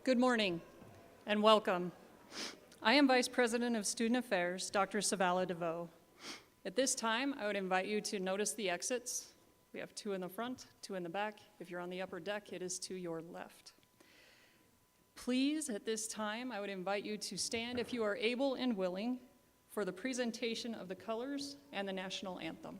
Good morning and welcome. I am Vice President of Student Affairs, Dr. Savala DeVoe. At this time, I would invite you to notice the exits. We have 2 in the front, 2 in the back. If you're on the upper deck, it is to your left. Please, at this time, I would invite you to stand if you are able and willing for the presentation of the colors and the national anthem.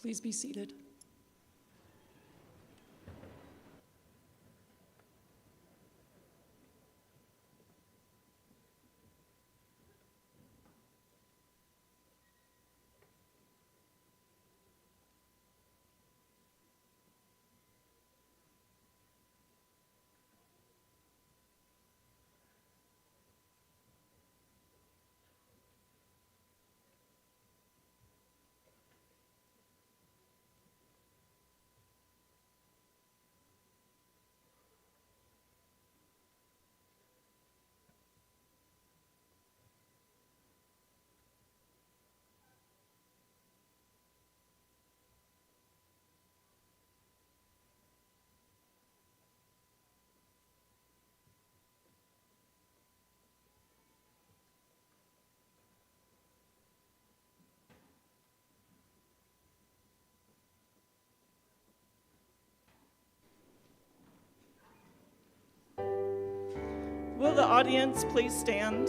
Please be seated. Will the audience please stand?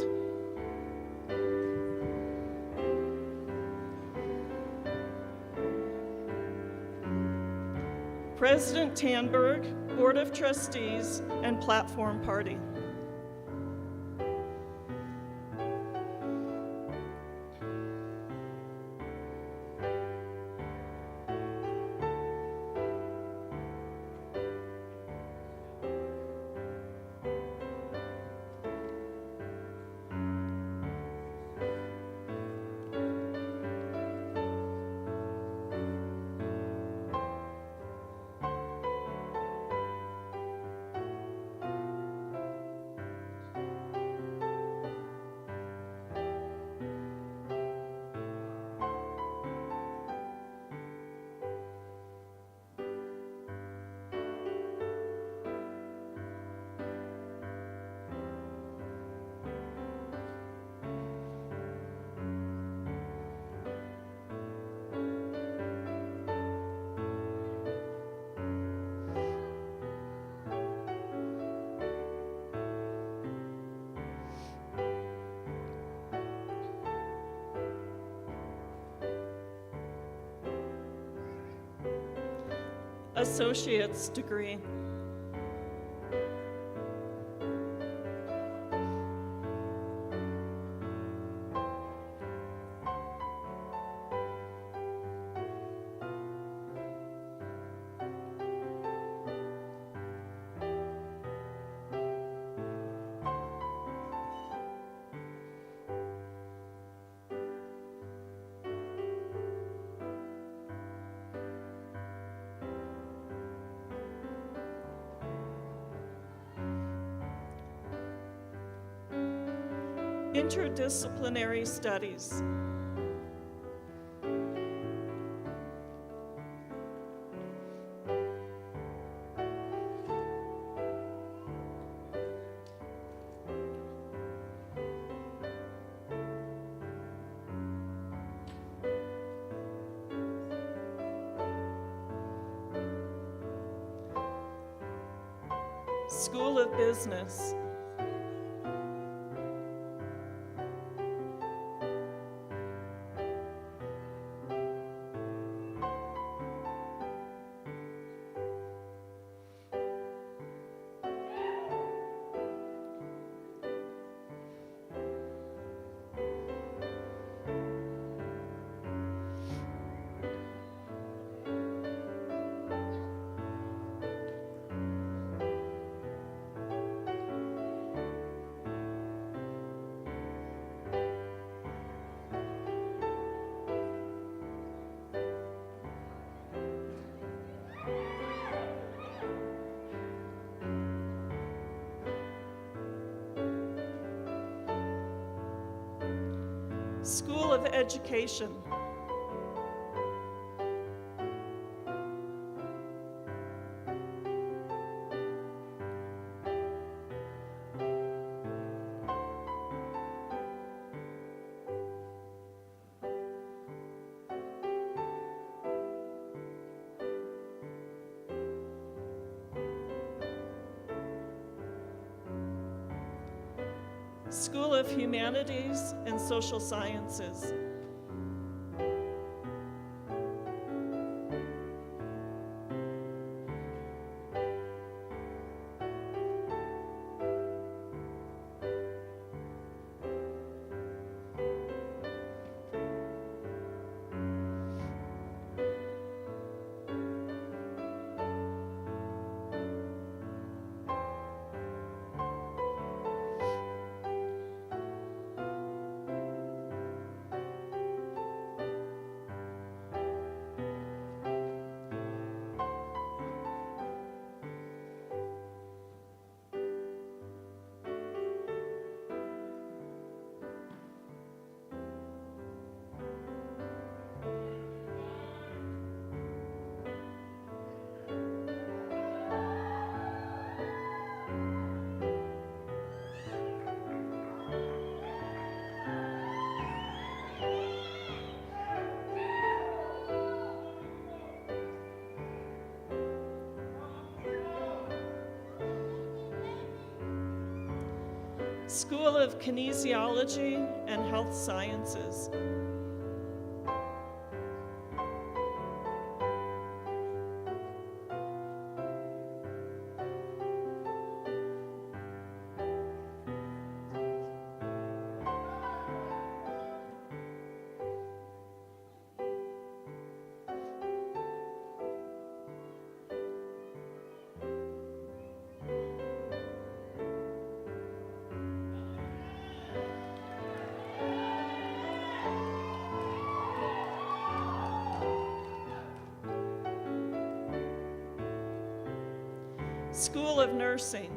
President Tanberg, Board of Trustees, and Platform Party. associate's degree. Interdisciplinary studies. School of Business. School of Education. School of Humanities and Social Sciences. School of Kinesiology and Health Sciences. School of Nursing.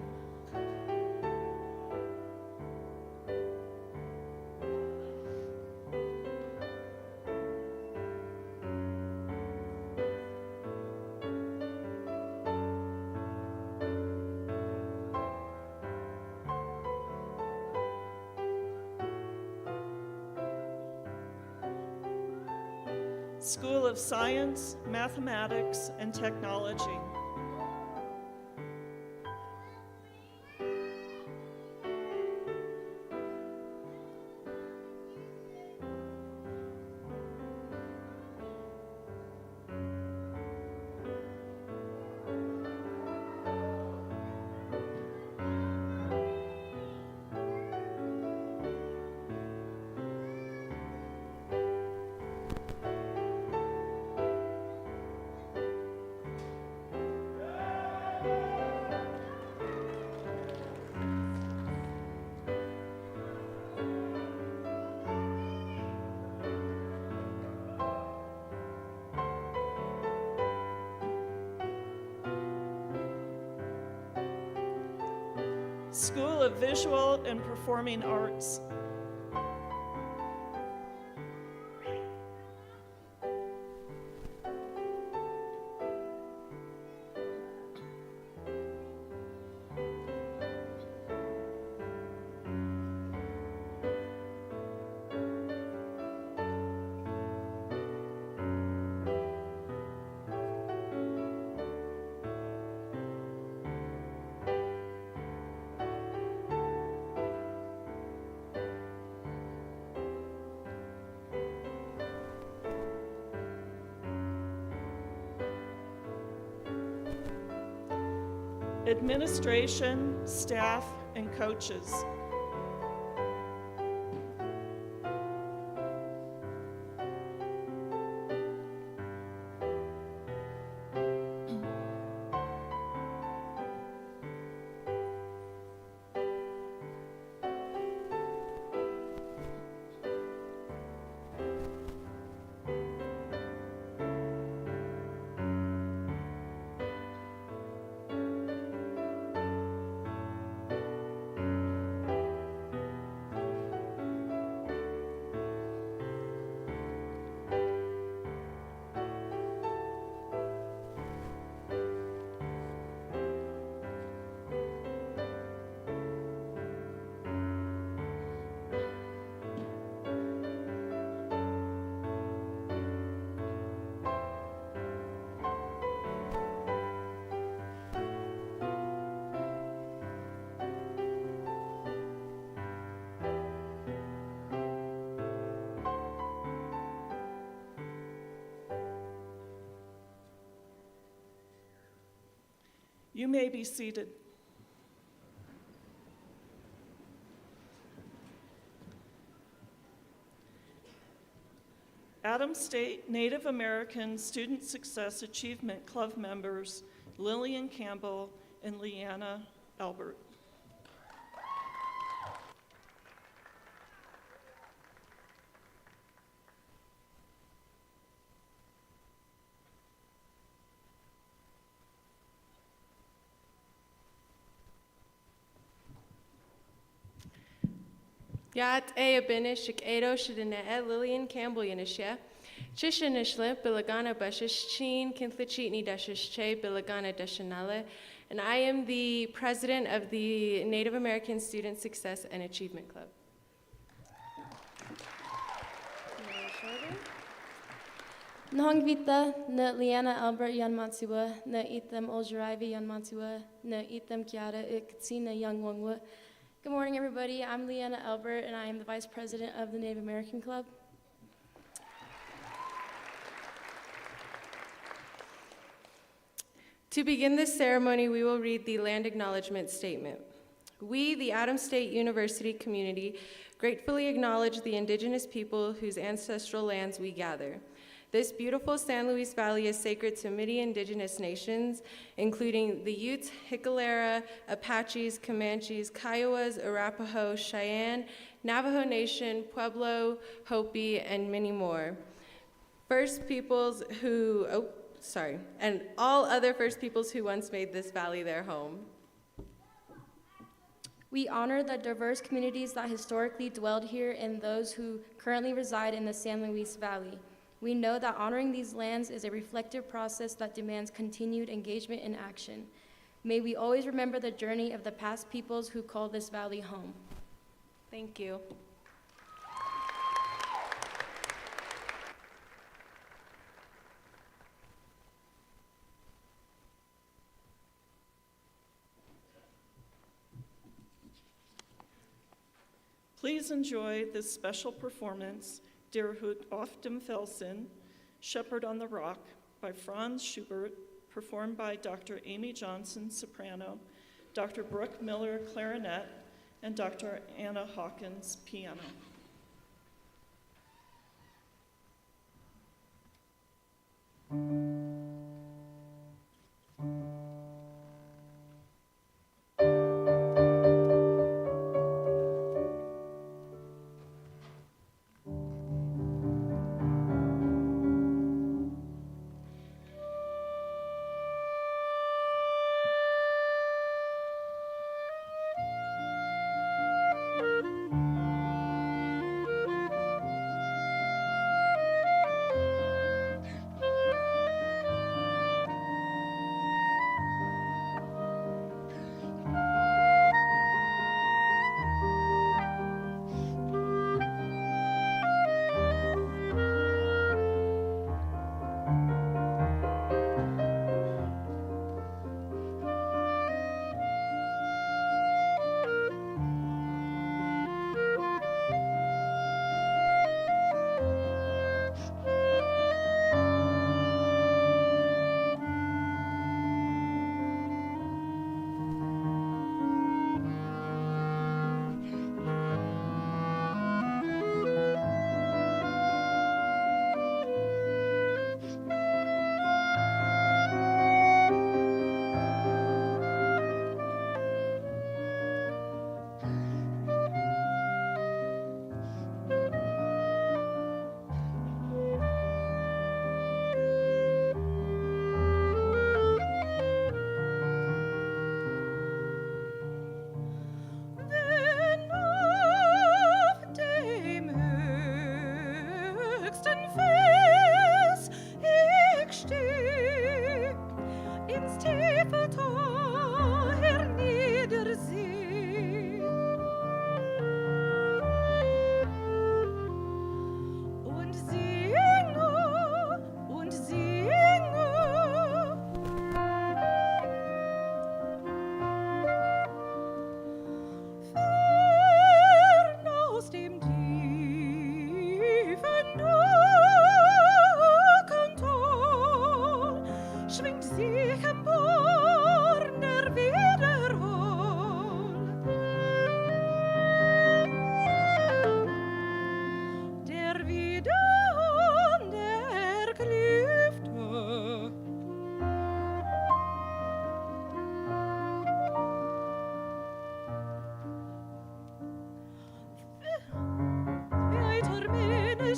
School of Science, Mathematics, and Technology. School of Visual and Performing Arts. Administration, staff, and coaches. You may be seated. Adams State Native American Student Success Achievement Club members Lillian Campbell and Leanna Albert. Yat Abinish Edo Shidine Lillian Campbell Yanishia. Chishinishla Bilagana Bashish Chin Kinthlichitni Dashish Che Bilagana Dashanale. And I am the president of the Native American Student Success and Achievement Club. Nahangvita na Liana Albert Yan Mansua, na Itham Oljarivi Yan Mansua, na Itham Kiara Ikatsina Young Wangwa. Good morning, everybody. I'm Leanna Albert, and I am the Vice President of the Native American Club. To begin this ceremony, we will read the Land Acknowledgement Statement. We, the Adams State University community, gratefully acknowledge the indigenous people whose ancestral lands we gather. This beautiful San Luis Valley is sacred to many indigenous nations, including the Utes, Jicarilla, Apaches, Comanches, Kiowas, Arapaho, Cheyenne, Navajo Nation, Pueblo, Hopi, and many more. And all other First Peoples who once made this valley their home. We honor the diverse communities that historically dwelled here and those who currently reside in the San Luis Valley. We know that honoring these lands is a reflective process that demands continued engagement and action. May we always remember the journey of the past peoples who call this valley home. Thank you. Please enjoy this special performance, Der Hut auf dem Felsen, Shepherd on the Rock, by Franz Schubert, performed by Dr. Amy Johnson, soprano, Dr. Brooke Miller, clarinet, and Dr. Anna Hawkins, piano.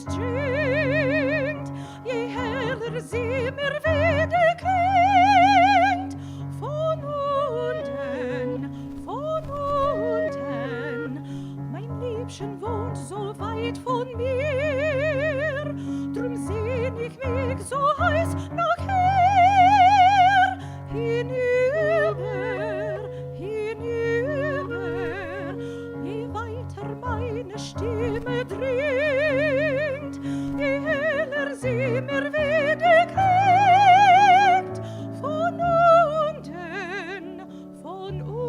es dringt, je heller sie mir wieder klingt. Von unten, mein Liebchen wohnt so weit von mir, drum sehn ich mich so heiß noch her. Hinüber, je weiter meine Stimme dringt, je heller sie mir wieder klingt. Von unten, von unten.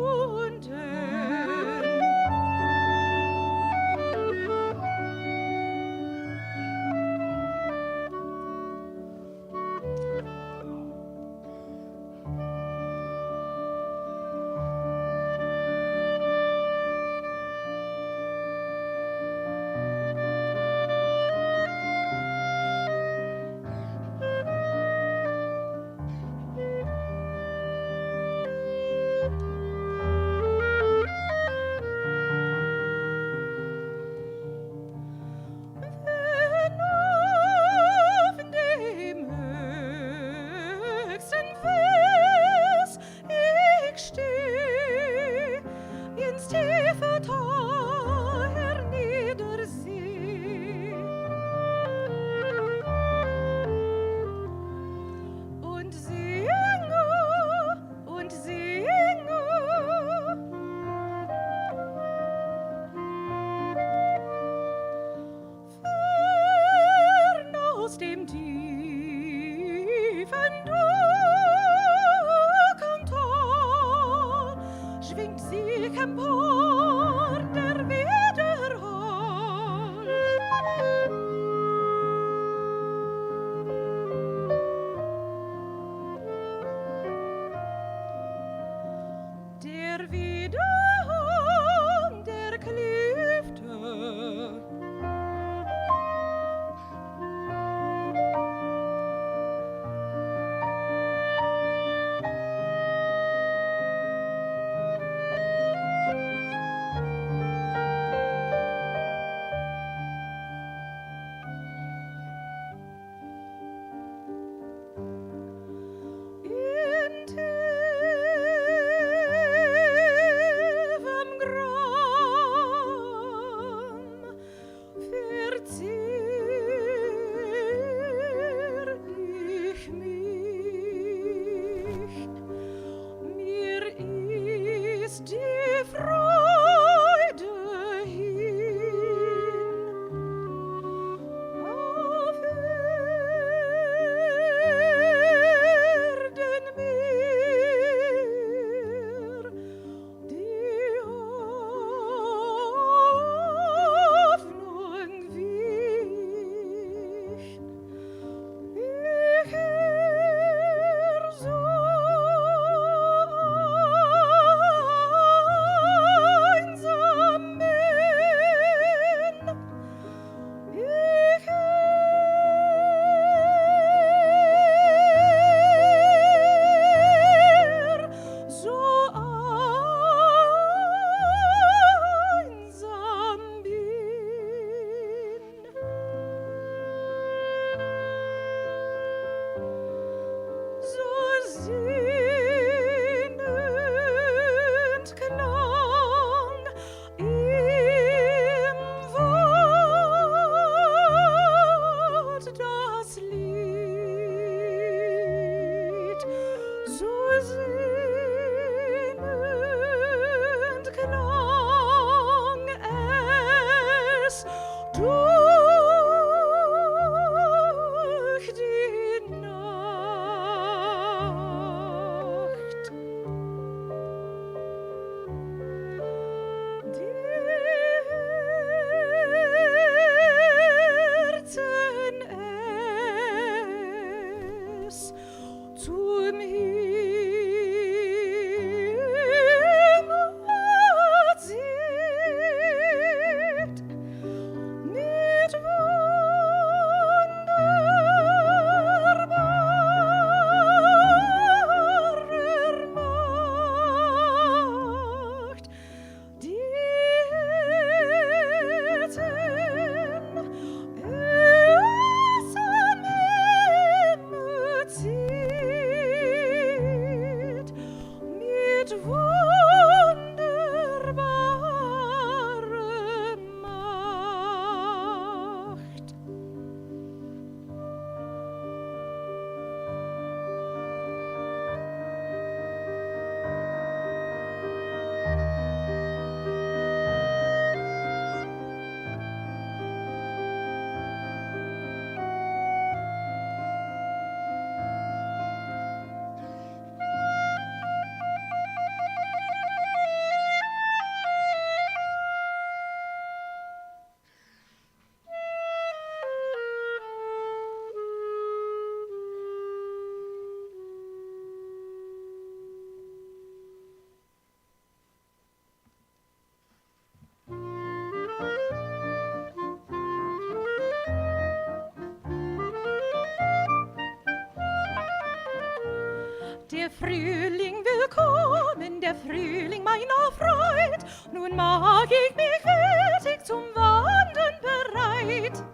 Der Frühling willkommen, der Frühling meiner Freud. Nun mag ich mich fertig zum Wandern bereit.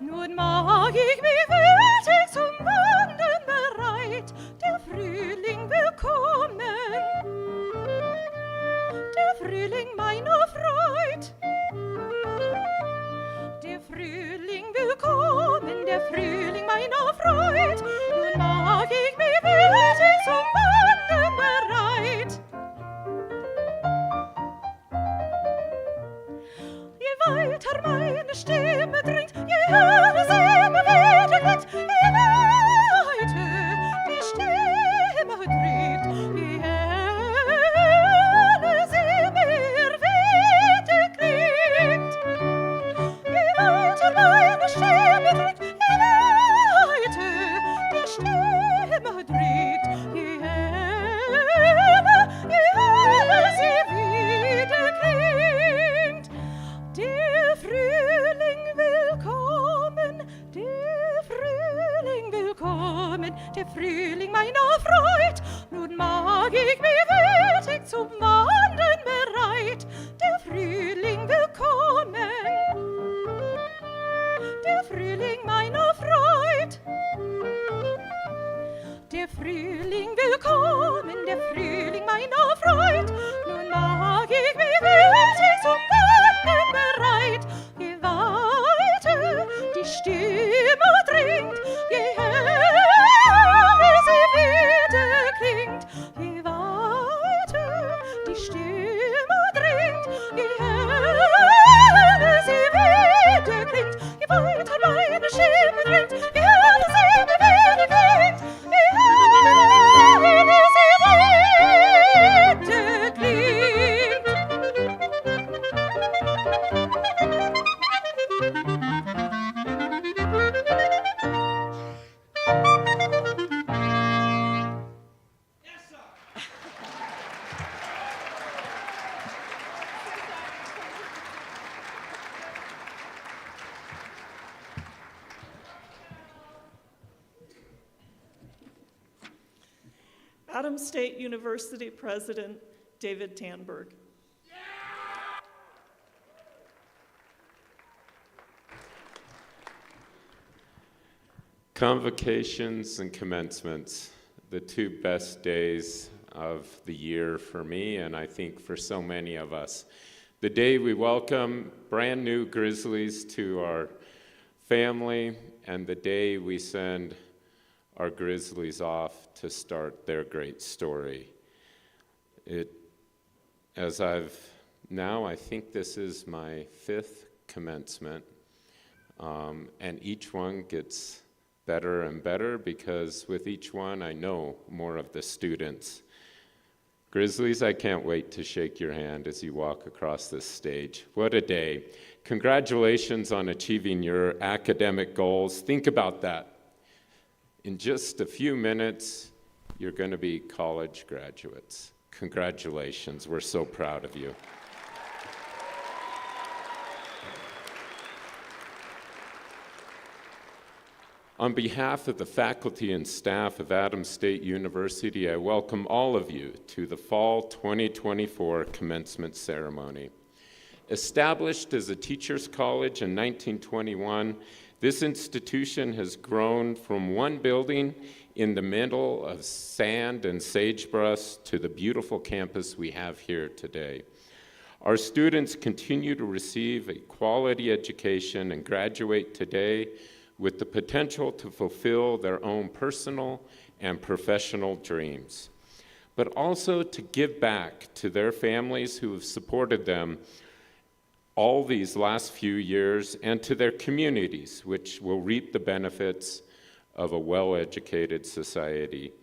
Nun mag ich mich fertig zum Wandern bereit. Der Frühling willkommen, der Frühling meiner Freud. Der Frühling willkommen, der Frühling meiner Freud. Nun mag ich mich fertig zum Wandern bereit. Je weiter meine Stimme dringt, je höher sie mir wieder klingt. Je weiter die Stimme dringt, je höher sie mir wieder klingt. Je weiter meine Stimme dringt, je weiter die Stimme dringt, je höher sie wieder klingt. Der Frühling willkommen, der Frühling willkommen, der Frühling meiner Freud. Nun mag ich mich fertig zum Wandern bereit. Der Frühling willkommen, der Frühling meiner Freud. Der Frühling willkommen, der Frühling meiner Freud. Nun mag ich mich fertig zum Wandern bereit. Je weiter die Stimme dringt, je höher sie wieder klingt. Je weiter die Stimme dringt, je höher sie wieder klingt. Je weiter meine Stimme dringt, je höher sie mir wieder klingt. Je höher sie wieder klingt. Adams State University President David Tanberg. Convocations and commencements, the two best days of the year for me, and I think for so many of us. The day we welcome brand new Grizzlies to our family, and the day we send our Grizzlies off to start their great story. I think this is my 5th commencement, and each one gets better and better because with each one I know more of the students. Grizzlies, I can't wait to shake your hand as you walk across this stage. What a day. Congratulations on achieving your academic goals. Think about that. In just a few minutes, you're going to be college graduates. Congratulations. We're so proud of you. On behalf of the faculty and staff of Adams State University, I welcome all of you to the Fall 2024 Commencement Ceremony. Established as a teachers' college in 1921, this institution has grown from one building in the middle of sand and sagebrush to the beautiful campus we have here today. Our students continue to receive a quality education and graduate today with the potential to fulfill their own personal and professional dreams, but also to give back to their families who have supported them all these last few years and to their communities, which will reap the benefits of a well-educated society.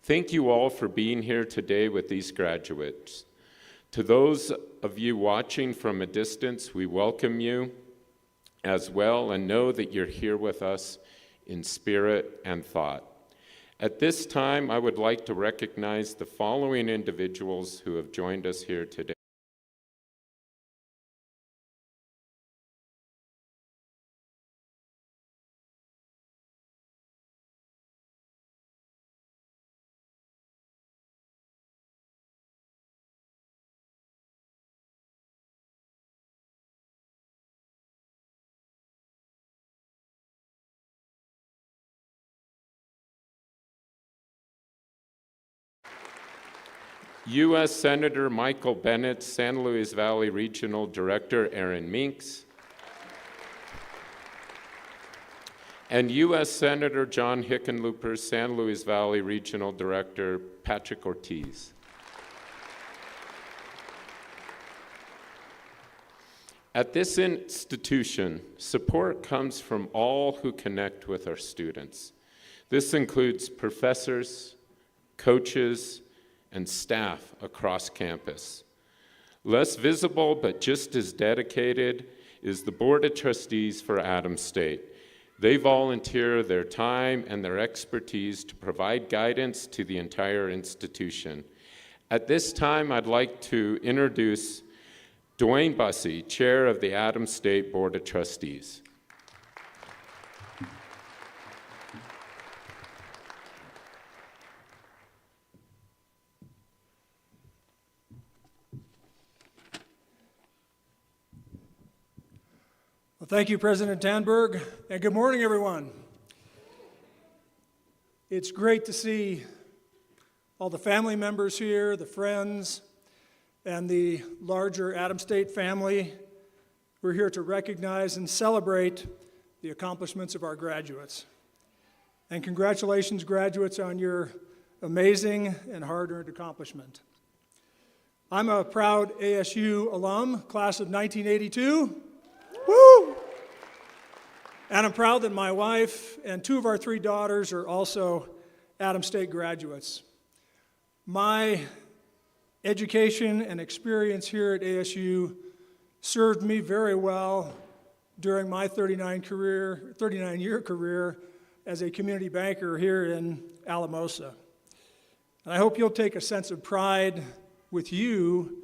Thank you all for being here today with these graduates. To those of you watching from a distance, we welcome you as well and know that you're here with us in spirit and thought. At this time, I would like to recognize the following individuals who have joined us here today. U.S. Senator Michael Bennett, San Luis Valley Regional Director Aaron Minks, and U.S. Senator John Hickenlooper, San Luis Valley Regional Director Patrick Ortiz. At this institution, support comes from all who connect with our students. This includes professors, coaches, and staff across campus. Less visible, but just as dedicated, is the Board of Trustees for Adams State. They volunteer their time and their expertise to provide guidance to the entire institution. At this time, I'd like to introduce Dwayne Bussey, Chair of the Adams State Board of Trustees. Well, thank you, President Tanberg, and good morning, everyone. It's great to see all the family members here, the friends, and the larger Adams State family. We're here to recognize and celebrate the accomplishments of our graduates. And congratulations, graduates, on your amazing and hard-earned accomplishment. I'm a proud ASU alum, class of 1982. Woo! And I'm proud that my wife and two of our three daughters are also Adams State graduates. My education and experience here at ASU served me very well during my 39-year career as a community banker here in Alamosa. And I hope you'll take a sense of pride with you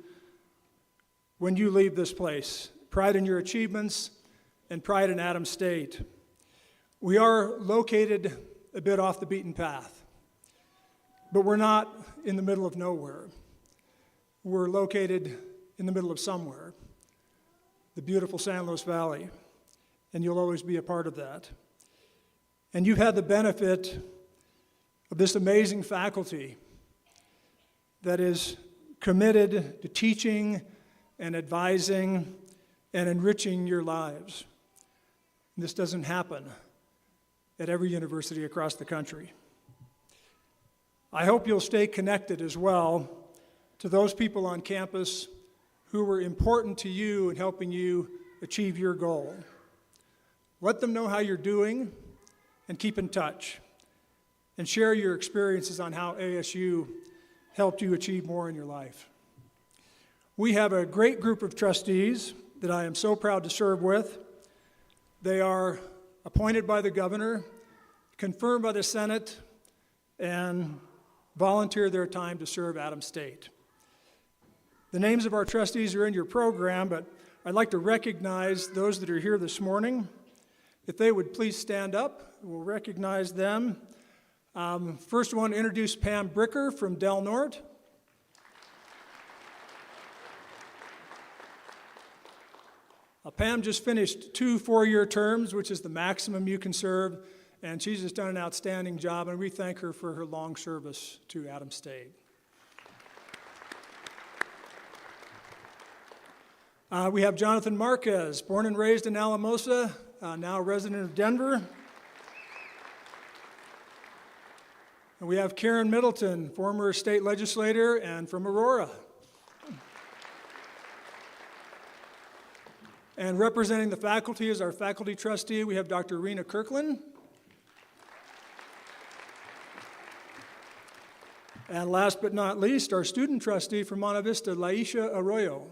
when you leave this place. Pride in your achievements and pride in Adams State. We are located a bit off the beaten path, but we're not in the middle of nowhere. We're located in the middle of somewhere, the beautiful San Luis Valley, and you'll always be a part of that. And you've had the benefit of this amazing faculty that is committed to teaching and advising and enriching your lives. And this doesn't happen at every university across the country. I hope you'll stay connected as well to those people on campus who were important to you in helping you achieve your goal. Let them know how you're doing and keep in touch and share your experiences on how ASU helped you achieve more in your life. We have a great group of trustees that I am so proud to serve with. They are appointed by the governor, confirmed by the Senate, and volunteer their time to serve Adams State. The names of our trustees are in your program, but I'd like to recognize those that are here this morning. If they would please stand up, we'll recognize them. First, I want to introduce Pam Bricker from Del Norte. Pam just finished 2 4-year terms, which is the maximum you can serve, and she's just done an outstanding job, and we thank her for her long service to Adams State. We have Jonathan Marquez, born and raised in Alamosa, now a resident of Denver. And we have Karen Middleton, former state legislator and from Aurora. And representing the faculty as our faculty trustee, we have Dr. Rena Kirkland. And last but not least, our student trustee from Monte Vista, Laisha Arroyo.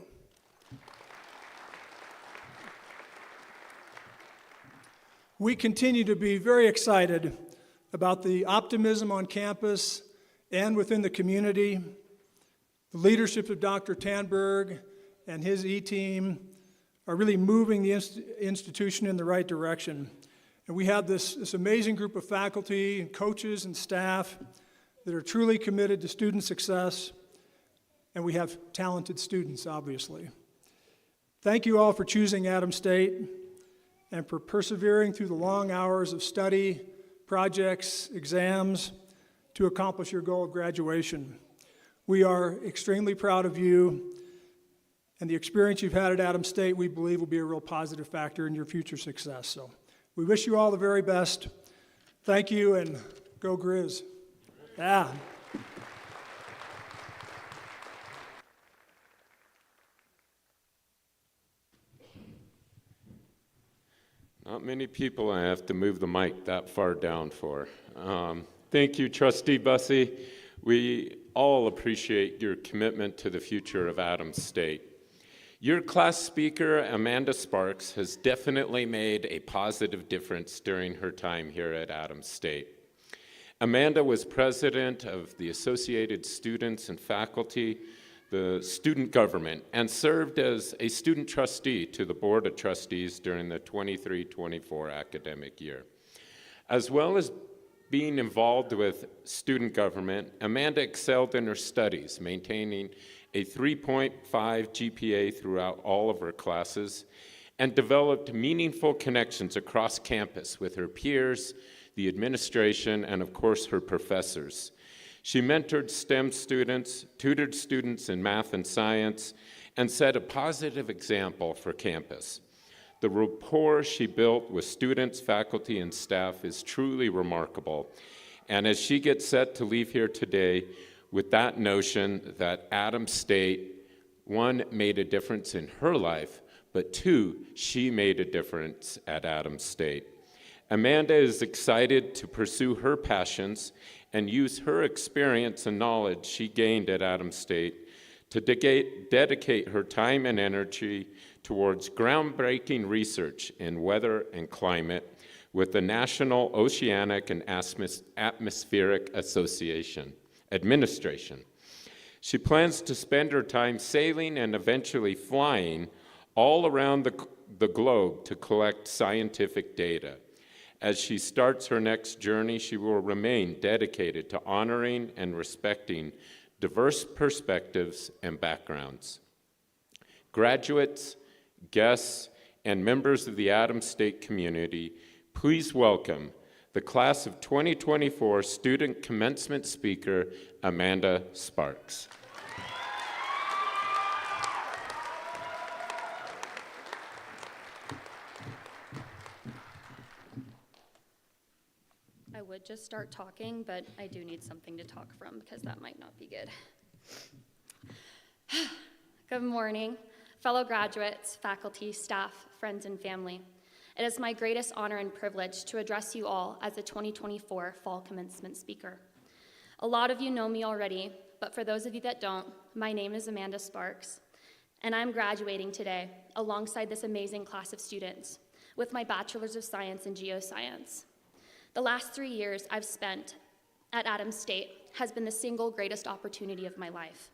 We continue to be very excited about the optimism on campus and within the community. The leadership of Dr. Tanberg and his E-team are really moving the institution in the right direction. And we have this amazing group of faculty, and coaches, and staff that are truly committed to student success, and we have talented students, obviously. Thank you all for choosing Adams State and for persevering through the long hours of study, projects, exams, to accomplish your goal of graduation. We are extremely proud of you, and the experience you've had at Adams State, we believe, will be a real positive factor in your future success. So we wish you all the very best. Thank you, and go Grizz. Yeah. Not many people I have to move the mic that far down for. Thank you, Trustee Bussey. We all appreciate your commitment to the future of Adams State. Your class speaker, Amanda Sparks, has definitely made a positive difference during her time here at Adams State. Amanda was president of the Associated Students and Faculty, the student government, and served as a student trustee to the Board of Trustees during the 23-24 academic year. As well as being involved with student government, Amanda excelled in her studies, maintaining a 3.5 GPA throughout all of her classes, and developed meaningful connections across campus with her peers, the administration, and of course her professors. She mentored STEM students, tutored students in math and science, and set a positive example for campus. The rapport she built with students, faculty, and staff is truly remarkable. And as she gets set to leave here today with that notion that Adams State, one, made a difference in her life, but two, she made a difference at Adams State. Amanda is excited to pursue her passions and use her experience and knowledge she gained at Adams State to dedicate her time and energy towards groundbreaking research in weather and climate with the National Oceanic and Atmospheric Administration. She plans to spend her time sailing and eventually flying all around the globe to collect scientific data. As she starts her next journey, she will remain dedicated to honoring and respecting diverse perspectives and backgrounds. Graduates, guests, and members of the Adams State community, please welcome the class of 2024 student commencement speaker, Amanda Sparks. I would just start talking, but I do need something to talk from because that might not be good. Good morning, fellow graduates, faculty, staff, friends, and family. It is my greatest honor and privilege to address you all as the 2024 Fall Commencement Speaker. A lot of you know me already, but for those of you that don't, my name is Amanda Sparks, and I'm graduating today alongside this amazing class of students with my Bachelor's of Science in Geoscience. The last 3 years I've spent at Adams State has been the single greatest opportunity of my life.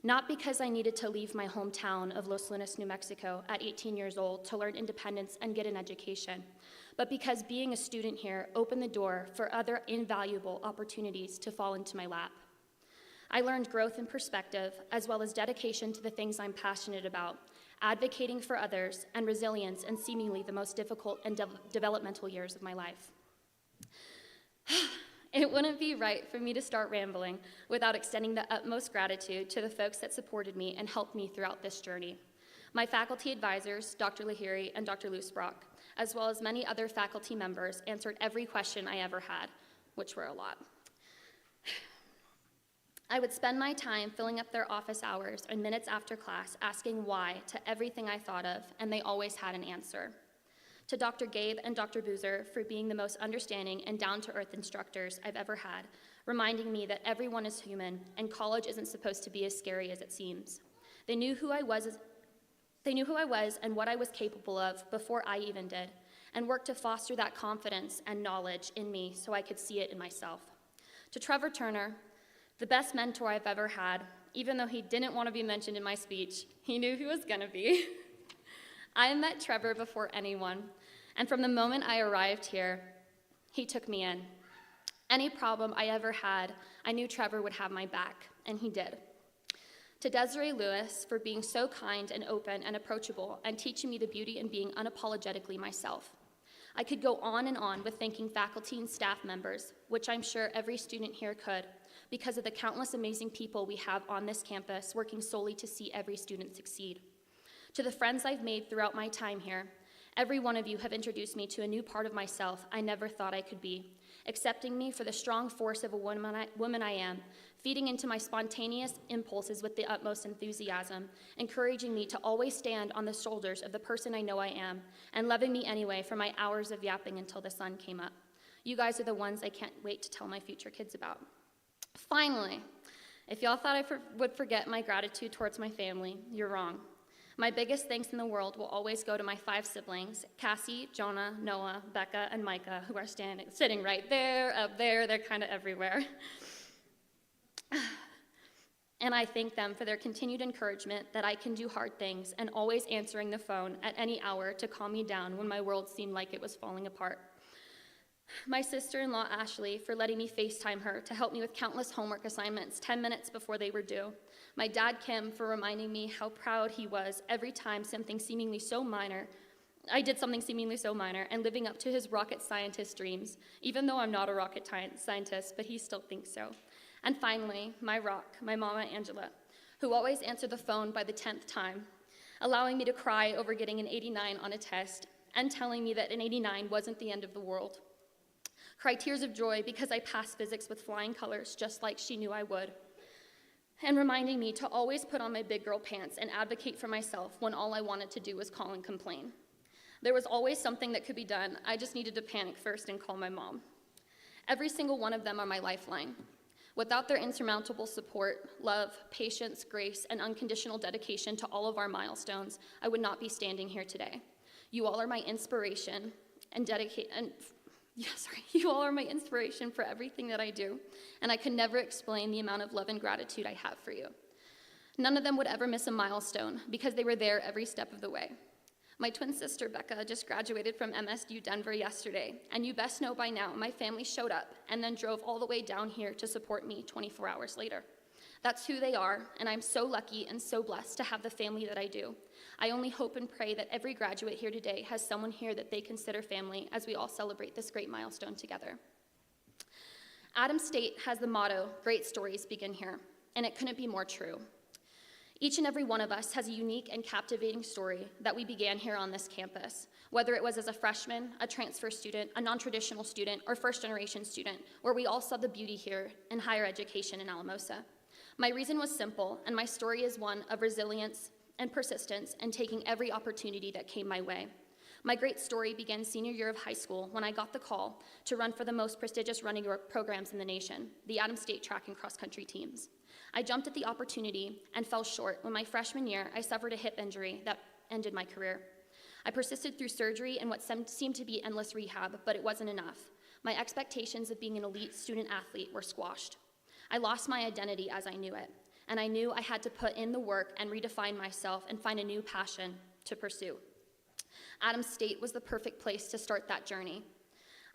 Not because I needed to leave my hometown of Los Lunas, New Mexico at 18 years old to learn independence and get an education, but because being a student here opened the door for other invaluable opportunities to fall into my lap. I learned growth and perspective, as well as dedication to the things I'm passionate about, advocating for others, and resilience in seemingly the most difficult and developmental years of my life. It wouldn't be right for me to start rambling without extending the utmost gratitude to the folks that supported me and helped me throughout this journey. My faculty advisors, Dr. Lahiri and Dr. Lusbrock, as well as many other faculty members, answered every question I ever had, which were a lot. I would spend my time filling up their office hours and minutes after class asking why to everything I thought of, and they always had an answer. To Dr. Gabe and Dr. Boozer for being the most understanding and down-to-earth instructors I've ever had, reminding me that everyone is human and college isn't supposed to be as scary as it seems. They knew who I was and what I was capable of before I even did, and worked to foster that confidence and knowledge in me so I could see it in myself. To Trevor Turner, the best mentor I've ever had, even though he didn't want to be mentioned in my speech, he knew he was gonna be. I met Trevor before anyone, and from the moment I arrived here, he took me in. Any problem I ever had, I knew Trevor would have my back, and he did. To Desiree Lewis for being so kind and open and approachable and teaching me the beauty in being unapologetically myself. I could go on and on with thanking faculty and staff members, which I'm sure every student here could, because of the countless amazing people we have on this campus working solely to see every student succeed. To the friends I've made throughout my time here, every one of you have introduced me to a new part of myself I never thought I could be, accepting me for the strong force of a woman I am, feeding into my spontaneous impulses with the utmost enthusiasm, encouraging me to always stand on the shoulders of the person I know I am, and loving me anyway for my hours of yapping until the sun came up. You guys are the ones I can't wait to tell my future kids about. Finally, if y'all thought I would forget my gratitude towards my family, you're wrong. My biggest thanks in the world will always go to my 5 siblings, Cassie, Jonah, Noah, Becca, and Micah, who are sitting right there, up there, they're kind of everywhere. And I thank them for their continued encouragement that I can do hard things and always answering the phone at any hour to calm me down when my world seemed like it was falling apart. My sister-in-law, Ashley, for letting me FaceTime her to help me with countless homework assignments 10 minutes before they were due. My dad, Kim, for reminding me how proud he was every time I did something seemingly so minor and living up to his rocket scientist dreams, even though I'm not a rocket scientist, but he still thinks so. And finally, my rock, my mama, Angela, who always answered the phone by the 10th time, allowing me to cry over getting an 89 on a test and telling me that an 89 wasn't the end of the world. Cry tears of joy because I passed physics with flying colors just like she knew I would. And reminding me to always put on my big girl pants and advocate for myself when all I wanted to do was call and complain. There was always something that could be done. I just needed to panic first and call my mom. Every single one of them are my lifeline. Without their insurmountable support, love, patience, grace, and unconditional dedication to all of our milestones, I would not be standing here today. You all are my inspiration you all are my inspiration for everything that I do, and I could never explain the amount of love and gratitude I have for you. None of them would ever miss a milestone because they were there every step of the way. My twin sister, Becca, just graduated from MSU Denver yesterday, and you best know by now my family showed up and then drove all the way down here to support me 24 hours later. That's who they are, and I'm so lucky and so blessed to have the family that I do. I only hope and pray that every graduate here today has someone here that they consider family as we all celebrate this great milestone together. Adams State has the motto, "Great stories begin here," and it couldn't be more true. Each and every one of us has a unique and captivating story that we began here on this campus, whether it was as a freshman, a transfer student, a non-traditional student, or first-generation student, where we all saw the beauty here in higher education in Alamosa. My reason was simple, and my story is one of resilience and persistence and taking every opportunity that came my way. My great story began senior year of high school when I got the call to run for the most prestigious running programs in the nation, the Adams State track and cross-country teams. I jumped at the opportunity and fell short when my freshman year I suffered a hip injury that ended my career. I persisted through surgery and what seemed to be endless rehab, but it wasn't enough. My expectations of being an elite student athlete were squashed. I lost my identity as I knew it, and I knew I had to put in the work and redefine myself and find a new passion to pursue. Adams State was the perfect place to start that journey.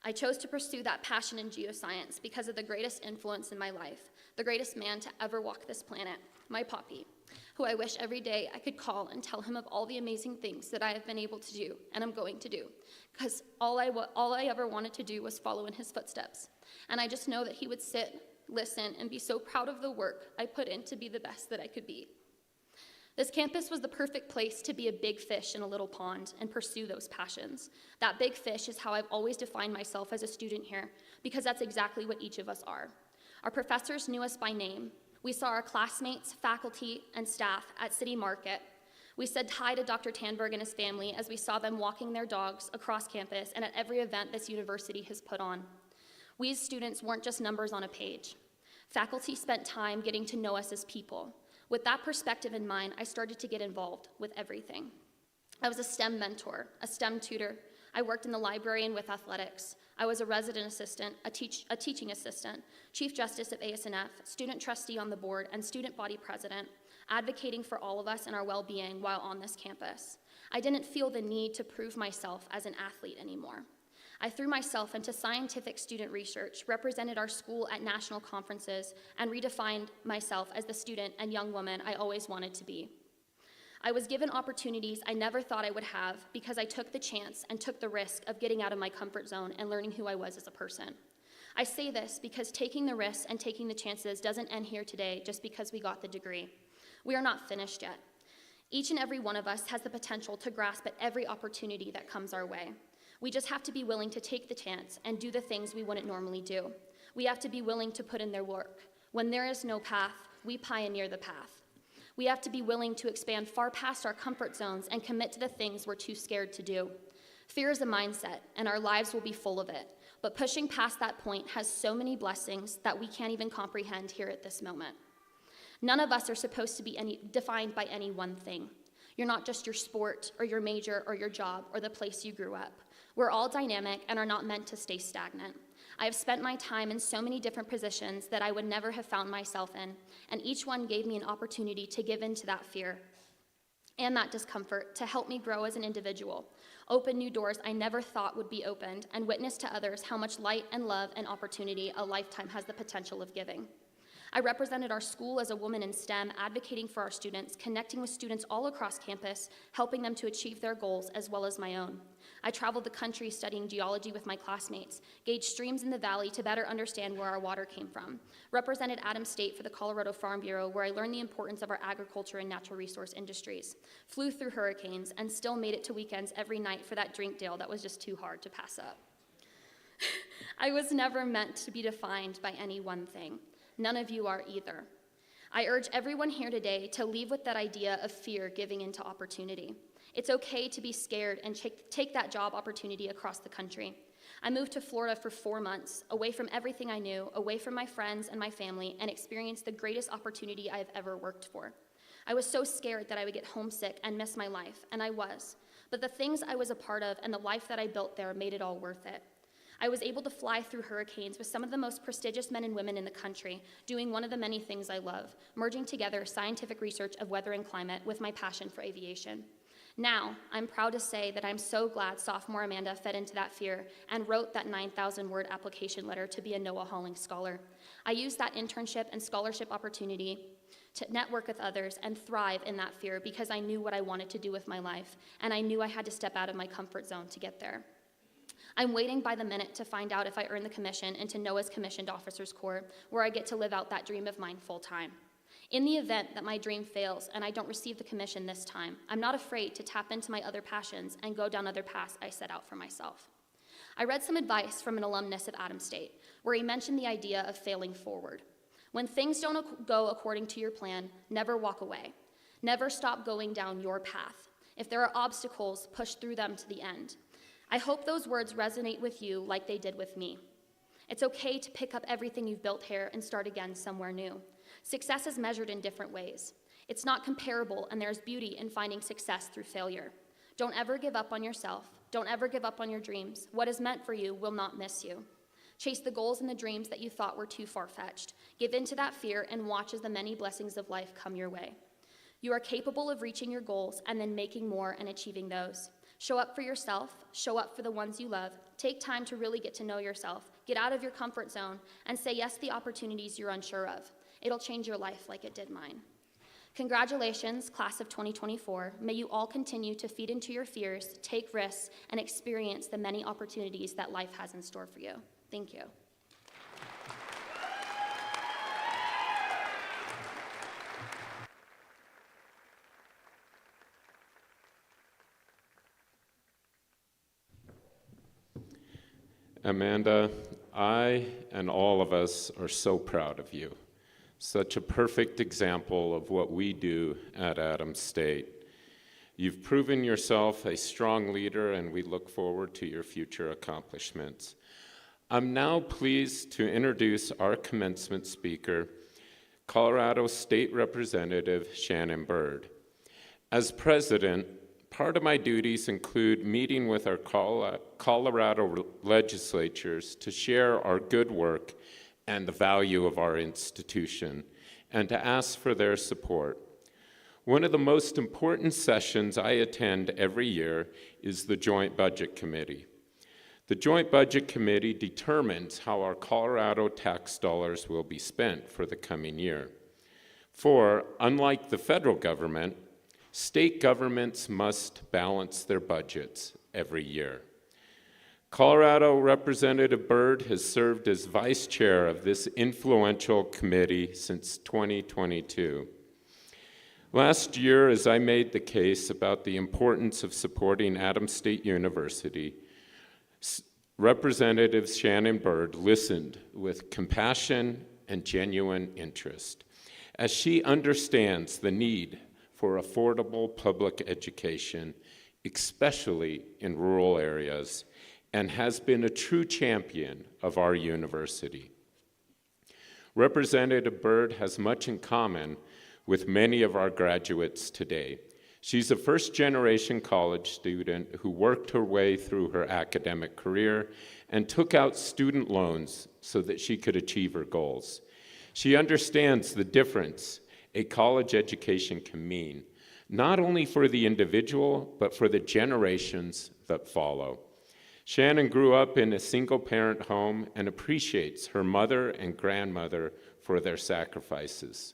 I chose to pursue that passion in geoscience because of the greatest influence in my life, the greatest man to ever walk this planet, my Poppy, who I wish every day I could call and tell him of all the amazing things that I have been able to do and I'm going to do, because all I ever wanted to do was follow in his footsteps. And I just know that he would sit, listen, and be so proud of the work I put in to be the best that I could be. This campus was the perfect place to be a big fish in a little pond and pursue those passions. That big fish is how I've always defined myself as a student here, because that's exactly what each of us are. Our professors knew us by name. We saw our classmates, faculty, and staff at City Market. We said hi to Dr. Tanberg and his family as we saw them walking their dogs across campus and at every event this university has put on. We as students weren't just numbers on a page. Faculty spent time getting to know us as people. With that perspective in mind, I started to get involved with everything. I was a STEM mentor, a STEM tutor. I worked in the library and with athletics. I was a resident assistant, a teaching assistant, chief justice of ASNF, student trustee on the board, and student body president, advocating for all of us and our well-being while on this campus. I didn't feel the need to prove myself as an athlete anymore. I threw myself into scientific student research, represented our school at national conferences, and redefined myself as the student and young woman I always wanted to be. I was given opportunities I never thought I would have because I took the chance and took the risk of getting out of my comfort zone and learning who I was as a person. I say this because taking the risks and taking the chances doesn't end here today just because we got the degree. We are not finished yet. Each and every one of us has the potential to grasp at every opportunity that comes our way. We just have to be willing to take the chance and do the things we wouldn't normally do. We have to be willing to put in their work. When there is no path, we pioneer the path. We have to be willing to expand far past our comfort zones and commit to the things we're too scared to do. Fear is a mindset, and our lives will be full of it. But pushing past that point has so many blessings that we can't even comprehend here at this moment. None of us are supposed to be defined by any one thing. You're not just your sport or your major or your job or the place you grew up. We're all dynamic and are not meant to stay stagnant. I have spent my time in so many different positions that I would never have found myself in, and each one gave me an opportunity to give in to that fear and that discomfort to help me grow as an individual, open new doors I never thought would be opened, and witness to others how much light and love and opportunity a lifetime has the potential of giving. I represented our school as a woman in STEM, advocating for our students, connecting with students all across campus, helping them to achieve their goals as well as my own. I traveled the country studying geology with my classmates, gauged streams in the valley to better understand where our water came from, represented Adams State for the Colorado Farm Bureau, where I learned the importance of our agriculture and natural resource industries, flew through hurricanes, and still made it to weekends every night for that drink deal that was just too hard to pass up. I was never meant to be defined by any one thing. None of you are either. I urge everyone here today to leave with that idea of fear giving into opportunity. It's okay to be scared and take that job opportunity across the country. I moved to Florida for 4 months, away from everything I knew, away from my friends and my family, and experienced the greatest opportunity I have ever worked for. I was so scared that I would get homesick and miss my life, and I was. But the things I was a part of and the life that I built there made it all worth it. I was able to fly through hurricanes with some of the most prestigious men and women in the country, doing one of the many things I love, merging together scientific research of weather and climate with my passion for aviation. Now, I'm proud to say that I'm so glad sophomore Amanda fed into that fear and wrote that 9,000-word application letter to be a Noah Hauling Scholar. I used that internship and scholarship opportunity to network with others and thrive in that fear because I knew what I wanted to do with my life, and I knew I had to step out of my comfort zone to get there. I'm waiting by the minute to find out if I earn the commission into NOAA's Commissioned Officers Corps, where I get to live out that dream of mine full time. In the event that my dream fails and I don't receive the commission this time, I'm not afraid to tap into my other passions and go down other paths I set out for myself. I read some advice from an alumnus of Adams State, where he mentioned the idea of failing forward. When things don't go according to your plan, never walk away. Never stop going down your path. If there are obstacles, push through them to the end. I hope those words resonate with you like they did with me. It's okay to pick up everything you've built here and start again somewhere new. Success is measured in different ways. It's not comparable, and there's beauty in finding success through failure. Don't ever give up on yourself. Don't ever give up on your dreams. What is meant for you will not miss you. Chase the goals and the dreams that you thought were too far-fetched. Give in to that fear and watch as the many blessings of life come your way. You are capable of reaching your goals and then making more and achieving those. Show up for yourself, show up for the ones you love, take time to really get to know yourself, get out of your comfort zone, and say yes to the opportunities you're unsure of. It'll change your life like it did mine. Congratulations, class of 2024. May you all continue to feed into your fears, take risks, and experience the many opportunities that life has in store for you. Thank you. Amanda, I and all of us are so proud of you. Such a perfect example of what we do at Adams State. You've proven yourself a strong leader, and we look forward to your future accomplishments. I'm now pleased to introduce our commencement speaker, Colorado State Representative Shannon Bird. As president, part of my duties include meeting with our Colorado legislatures to share our good work and the value of our institution, and to ask for their support. One of the most important sessions I attend every year is the Joint Budget Committee. The Joint Budget Committee determines how our Colorado tax dollars will be spent for the coming year. For, unlike the federal government, State governments must balance their budgets every year. Colorado Representative Byrd has served as vice chair of this influential committee since 2022. Last year, as I made the case about the importance of supporting Adams State University, Representative Shannon Byrd listened with compassion and genuine interest, as she understands the need for affordable public education, especially in rural areas, and has been a true champion of our university. Representative Byrd has much in common with many of our graduates today. She's a first-generation college student who worked her way through her academic career and took out student loans so that she could achieve her goals. She understands the difference a college education can mean, not only for the individual, but for the generations that follow. Shannon grew up in a single-parent home and appreciates her mother and grandmother for their sacrifices.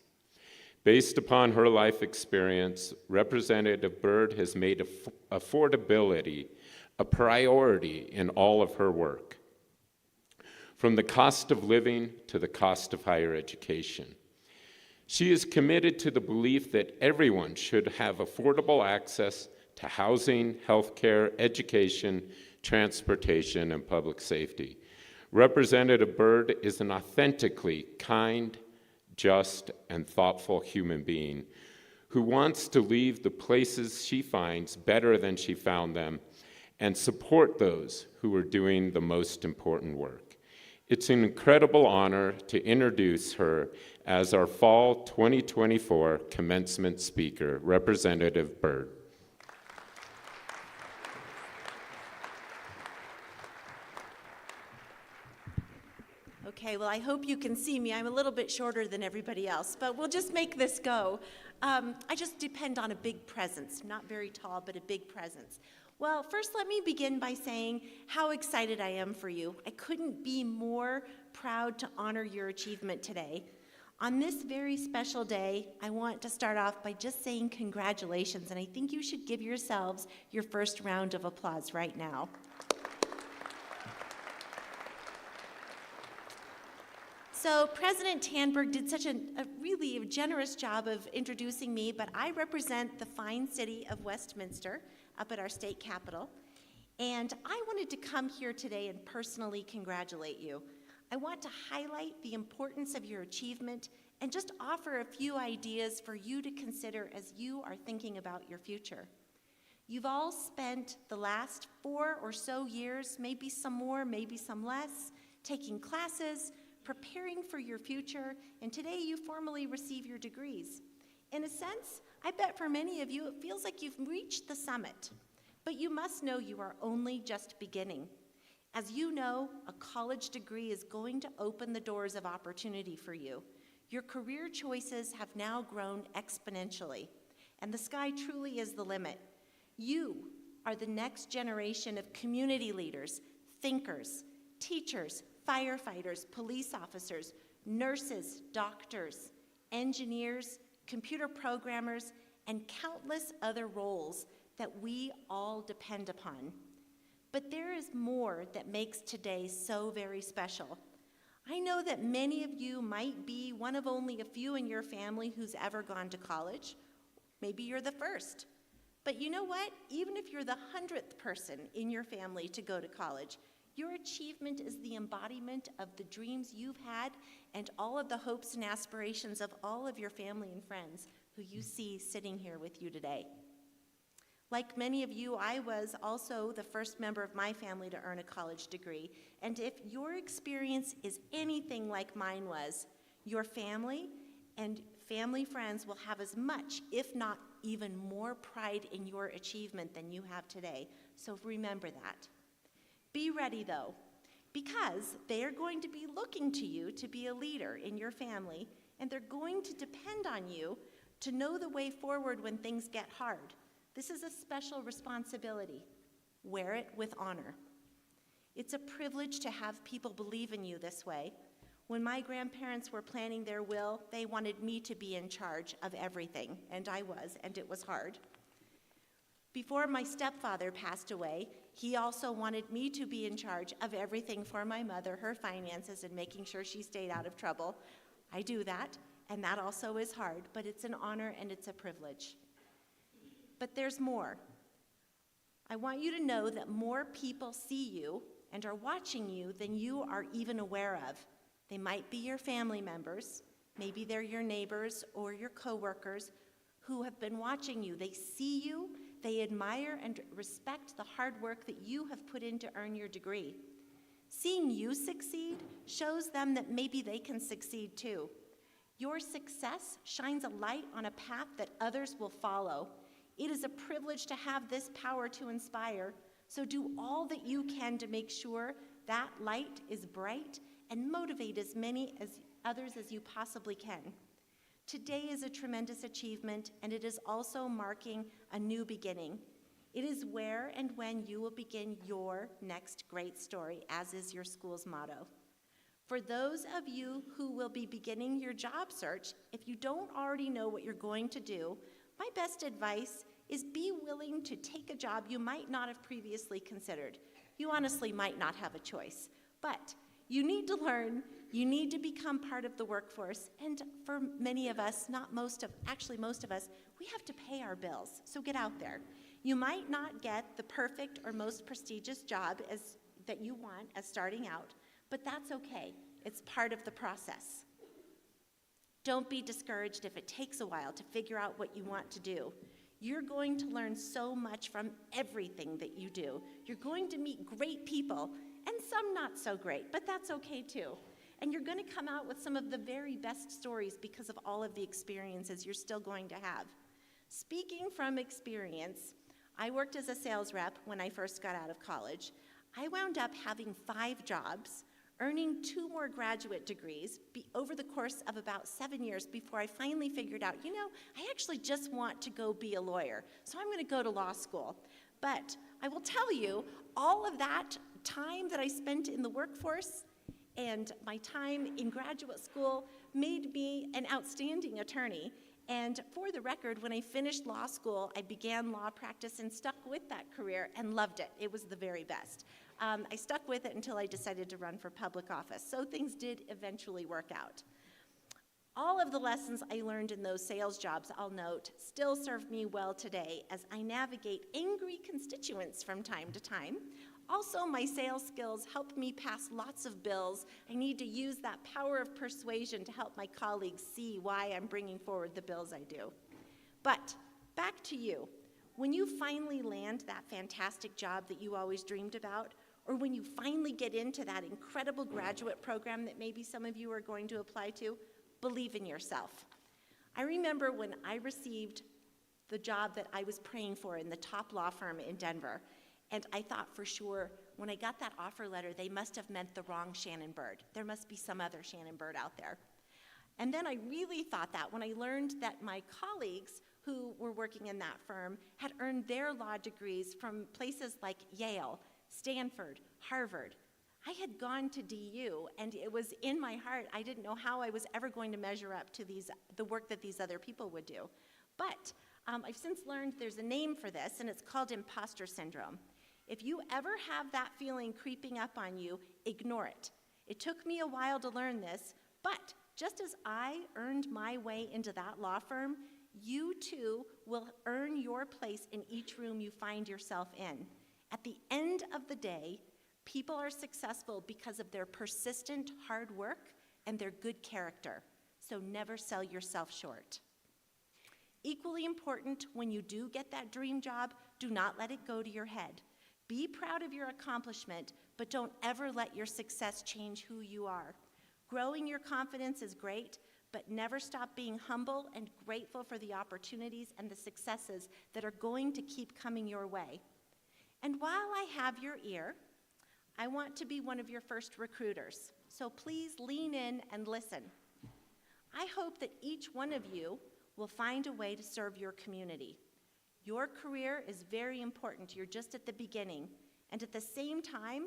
Based upon her life experience, Representative Byrd has made affordability a priority in all of her work, from the cost of living to the cost of higher education. She is committed to the belief that everyone should have affordable access to housing, healthcare, education, transportation, and public safety. Representative Byrd is an authentically kind, just, and thoughtful human being who wants to leave the places she finds better than she found them and support those who are doing the most important work. It's an incredible honor to introduce her as our Fall 2024 Commencement Speaker, Representative Byrd. Okay, well, I hope you can see me. I'm a little bit shorter than everybody else, but we'll just make this go. I just depend on a big presence, not very tall, but a big presence. Well, first let me begin by saying how excited I am for you. I couldn't be more proud to honor your achievement today. On this very special day, I want to start off by just saying congratulations, and I think you should give yourselves your first round of applause right now. So President Tanberg did such a really generous job of introducing me, but I represent the fine city of Westminster up at our state capitol, and I wanted to come here today and personally congratulate you. I want to highlight the importance of your achievement and just offer a few ideas for you to consider as you are thinking about your future. You've all spent the last 4 or so years, maybe some more, maybe some less, taking classes, preparing for your future, and today you formally receive your degrees. In a sense, I bet for many of you it feels like you've reached the summit, but you must know you are only just beginning. As you know, a college degree is going to open the doors of opportunity for you. Your career choices have now grown exponentially, and the sky truly is the limit. You are the next generation of community leaders, thinkers, teachers, firefighters, police officers, nurses, doctors, engineers, computer programmers, and countless other roles that we all depend upon. But there is more that makes today so very special. I know that many of you might be one of only a few in your family who's ever gone to college. Maybe you're the first. But you know what? Even if you're the 100th person in your family to go to college, your achievement is the embodiment of the dreams you've had and all of the hopes and aspirations of all of your family and friends who you see sitting here with you today. Like many of you, I was also the first member of my family to earn a college degree, and if your experience is anything like mine was, your family and family friends will have as much, if not even more, pride in your achievement than you have today, so remember that. Be ready, though, because they are going to be looking to you to be a leader in your family, and they're going to depend on you to know the way forward when things get hard. This is a special responsibility. Wear it with honor. It's a privilege to have people believe in you this way. When my grandparents were planning their will, they wanted me to be in charge of everything, and I was, and it was hard. Before my stepfather passed away, he also wanted me to be in charge of everything for my mother, her finances, and making sure she stayed out of trouble. I do that, and that also is hard, but it's an honor and it's a privilege. But there's more. I want you to know that more people see you and are watching you than you are even aware of. They might be your family members, maybe they're your neighbors or your coworkers who have been watching you. They see you, they admire and respect the hard work that you have put in to earn your degree. Seeing you succeed shows them that maybe they can succeed too. Your success shines a light on a path that others will follow. It is a privilege to have this power to inspire, so do all that you can to make sure that light is bright and motivate as many others as you possibly can. Today is a tremendous achievement, and it is also marking a new beginning. It is where and when you will begin your next great story, as is your school's motto. For those of you who will be beginning your job search, if you don't already know what you're going to do, my best advice is be willing to take a job you might not have previously considered. You honestly might not have a choice, but you need to learn, you need to become part of the workforce, and for many of us, most of us, we have to pay our bills, so get out there. You might not get the perfect or most prestigious job that you want as starting out, but that's okay. It's part of the process. Don't be discouraged if it takes a while to figure out what you want to do. You're going to learn so much from everything that you do. You're going to meet great people, and some not so great, but that's okay too. And you're going to come out with some of the very best stories because of all of the experiences you're still going to have. Speaking from experience, I worked as a sales rep when I first got out of college. I wound up having 5 jobs, earning 2 more graduate degrees over the course of about 7 years before I finally figured out, I actually just want to go be a lawyer, so I'm going to go to law school. But I will tell you, all of that time that I spent in the workforce and my time in graduate school made me an outstanding attorney. And for the record, when I finished law school, I began law practice and stuck with that career and loved it. It was the very best. I stuck with it until I decided to run for public office, so things did eventually work out. All of the lessons I learned in those sales jobs, I'll note, still serve me well today as I navigate angry constituents from time to time. Also, my sales skills help me pass lots of bills. I need to use that power of persuasion to help my colleagues see why I'm bringing forward the bills I do. But back to you. When you finally land that fantastic job that you always dreamed about, or when you finally get into that incredible graduate program that maybe some of you are going to apply to, believe in yourself. I remember when I received the job that I was praying for in the top law firm in Denver, and I thought for sure, when I got that offer letter, they must have meant the wrong Shannon Bird. There must be some other Shannon Bird out there. And then I really thought that when I learned that my colleagues who were working in that firm had earned their law degrees from places like Yale, Stanford, Harvard. I had gone to DU, and it was in my heart, I didn't know how I was ever going to measure up to the work that these other people would do. But I've since learned there's a name for this, and it's called imposter syndrome. If you ever have that feeling creeping up on you, ignore it. It took me a while to learn this, but just as I earned my way into that law firm, you too will earn your place in each room you find yourself in. At the end of the day, people are successful because of their persistent hard work and their good character, so never sell yourself short. Equally important, when you do get that dream job, do not let it go to your head. Be proud of your accomplishment, but don't ever let your success change who you are. Growing your confidence is great, but never stop being humble and grateful for the opportunities and the successes that are going to keep coming your way. And while I have your ear, I want to be one of your first recruiters, so please lean in and listen. I hope that each one of you will find a way to serve your community. Your career is very important. You're just at the beginning. And at the same time,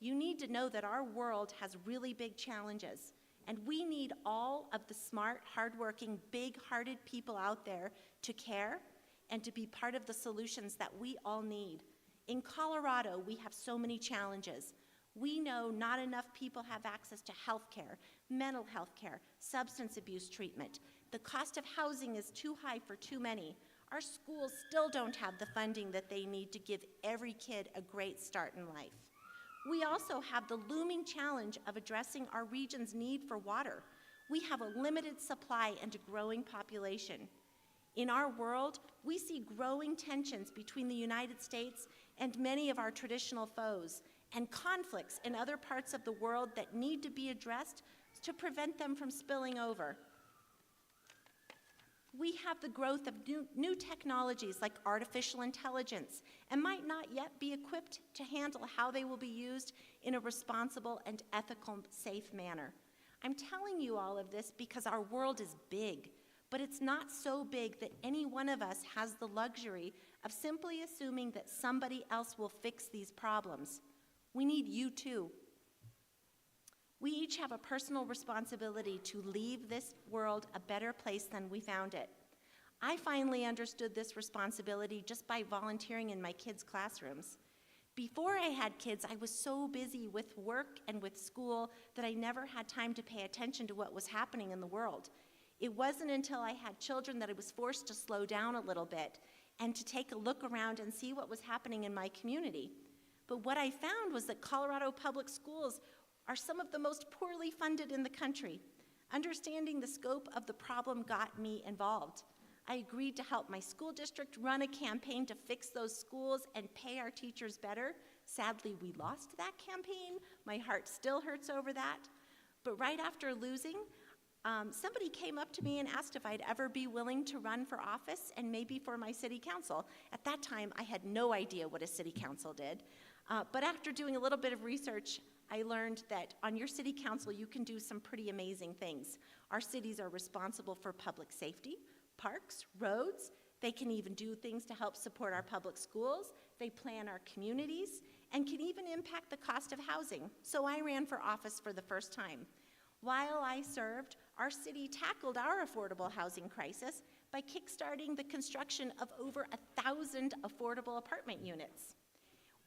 you need to know that our world has really big challenges. And we need all of the smart, hardworking, big-hearted people out there to care and to be part of the solutions that we all need. In Colorado, we have so many challenges. We know not enough people have access to health care, mental health care, substance abuse treatment. The cost of housing is too high for too many. Our schools still don't have the funding that they need to give every kid a great start in life. We also have the looming challenge of addressing our region's need for water. We have a limited supply and a growing population. In our world, we see growing tensions between the United States and many of our traditional foes, and conflicts in other parts of the world that need to be addressed to prevent them from spilling over. We have the growth of new technologies like artificial intelligence and might not yet be equipped to handle how they will be used in a responsible and ethical, safe manner. I'm telling you all of this because our world is big, but it's not so big that any one of us has the luxury of simply assuming that somebody else will fix these problems. We need you too. We each have a personal responsibility to leave this world a better place than we found it. I finally understood this responsibility just by volunteering in my kids' classrooms. Before I had kids, I was so busy with work and with school that I never had time to pay attention to what was happening in the world. It wasn't until I had children that I was forced to slow down a little bit and to take a look around and see what was happening in my community. But what I found was that Colorado public schools are some of the most poorly funded in the country. Understanding the scope of the problem got me involved. I agreed to help my school district run a campaign to fix those schools and pay our teachers better. Sadly, we lost that campaign. My heart still hurts over that. But right after losing, somebody came up to me and asked if I'd ever be willing to run for office and maybe for my city council. At that time, I had no idea what a city council did. But after doing a little bit of research, I learned that on your city council, you can do some pretty amazing things. Our cities are responsible for public safety, parks, roads. They can even do things to help support our public schools. They plan our communities and can even impact the cost of housing. So I ran for office for the first time. While I served, our city tackled our affordable housing crisis by kickstarting the construction of over 1,000 affordable apartment units.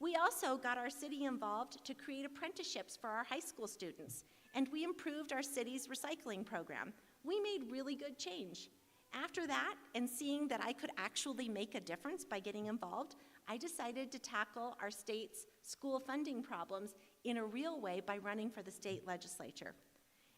We also got our city involved to create apprenticeships for our high school students, and we improved our city's recycling program. We made really good change. After that, and seeing that I could actually make a difference by getting involved, I decided to tackle our state's school funding problems in a real way by running for the state legislature.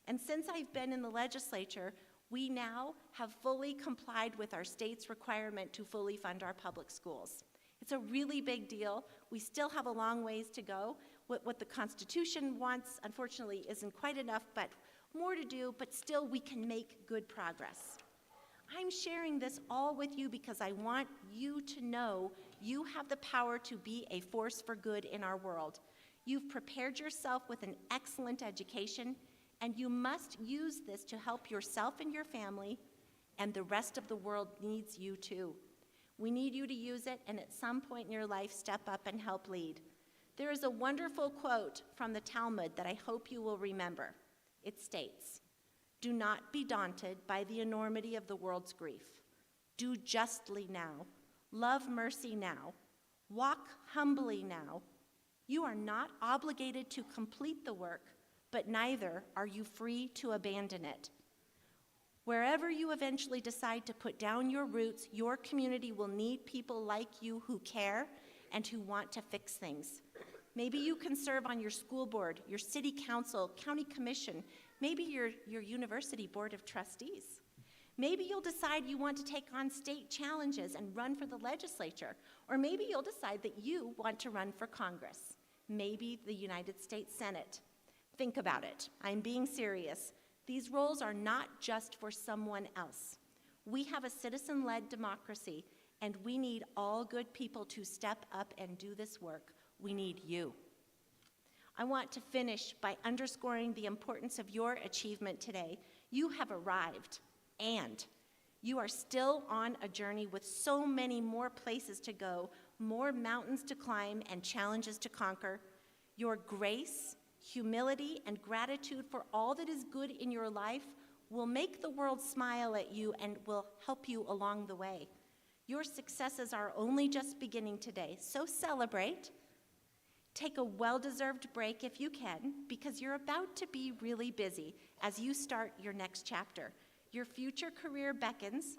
And since I've been in the legislature, we now have fully complied with our state's requirement to fully fund our public schools. It's a really big deal. We still have a long ways to go. What the Constitution wants, unfortunately, isn't quite enough, but more to do, but still we can make good progress. I'm sharing this all with you because I want you to know you have the power to be a force for good in our world. You've prepared yourself with an excellent education, and you must use this to help yourself and your family, and the rest of the world needs you too. We need you to use it, and at some point in your life, step up and help lead. There is a wonderful quote from the Talmud that I hope you will remember. It states, "Do not be daunted by the enormity of the world's grief. Do justly now. Love mercy now. Walk humbly now. You are not obligated to complete the work, but neither are you free to abandon it. Wherever you eventually decide to put down your roots, your community will need people like you who care and who want to fix things. Maybe you can serve on your school board, your city council, county commission, maybe your university board of trustees. Maybe you'll decide you want to take on state challenges and run for the legislature, or maybe you'll decide that you want to run for Congress, maybe the United States Senate. Think about it. I'm being serious. These roles are not just for someone else. We have a citizen-led democracy, and we need all good people to step up and do this work. We need you. I want to finish by underscoring the importance of your achievement today. You have arrived, and you are still on a journey with so many more places to go, more mountains to climb, and challenges to conquer. Your grace, humility, and gratitude for all that is good in your life will make the world smile at you and will help you along the way. Your successes are only just beginning today, so celebrate. Take a well-deserved break if you can, because you're about to be really busy as you start your next chapter. Your future career beckons,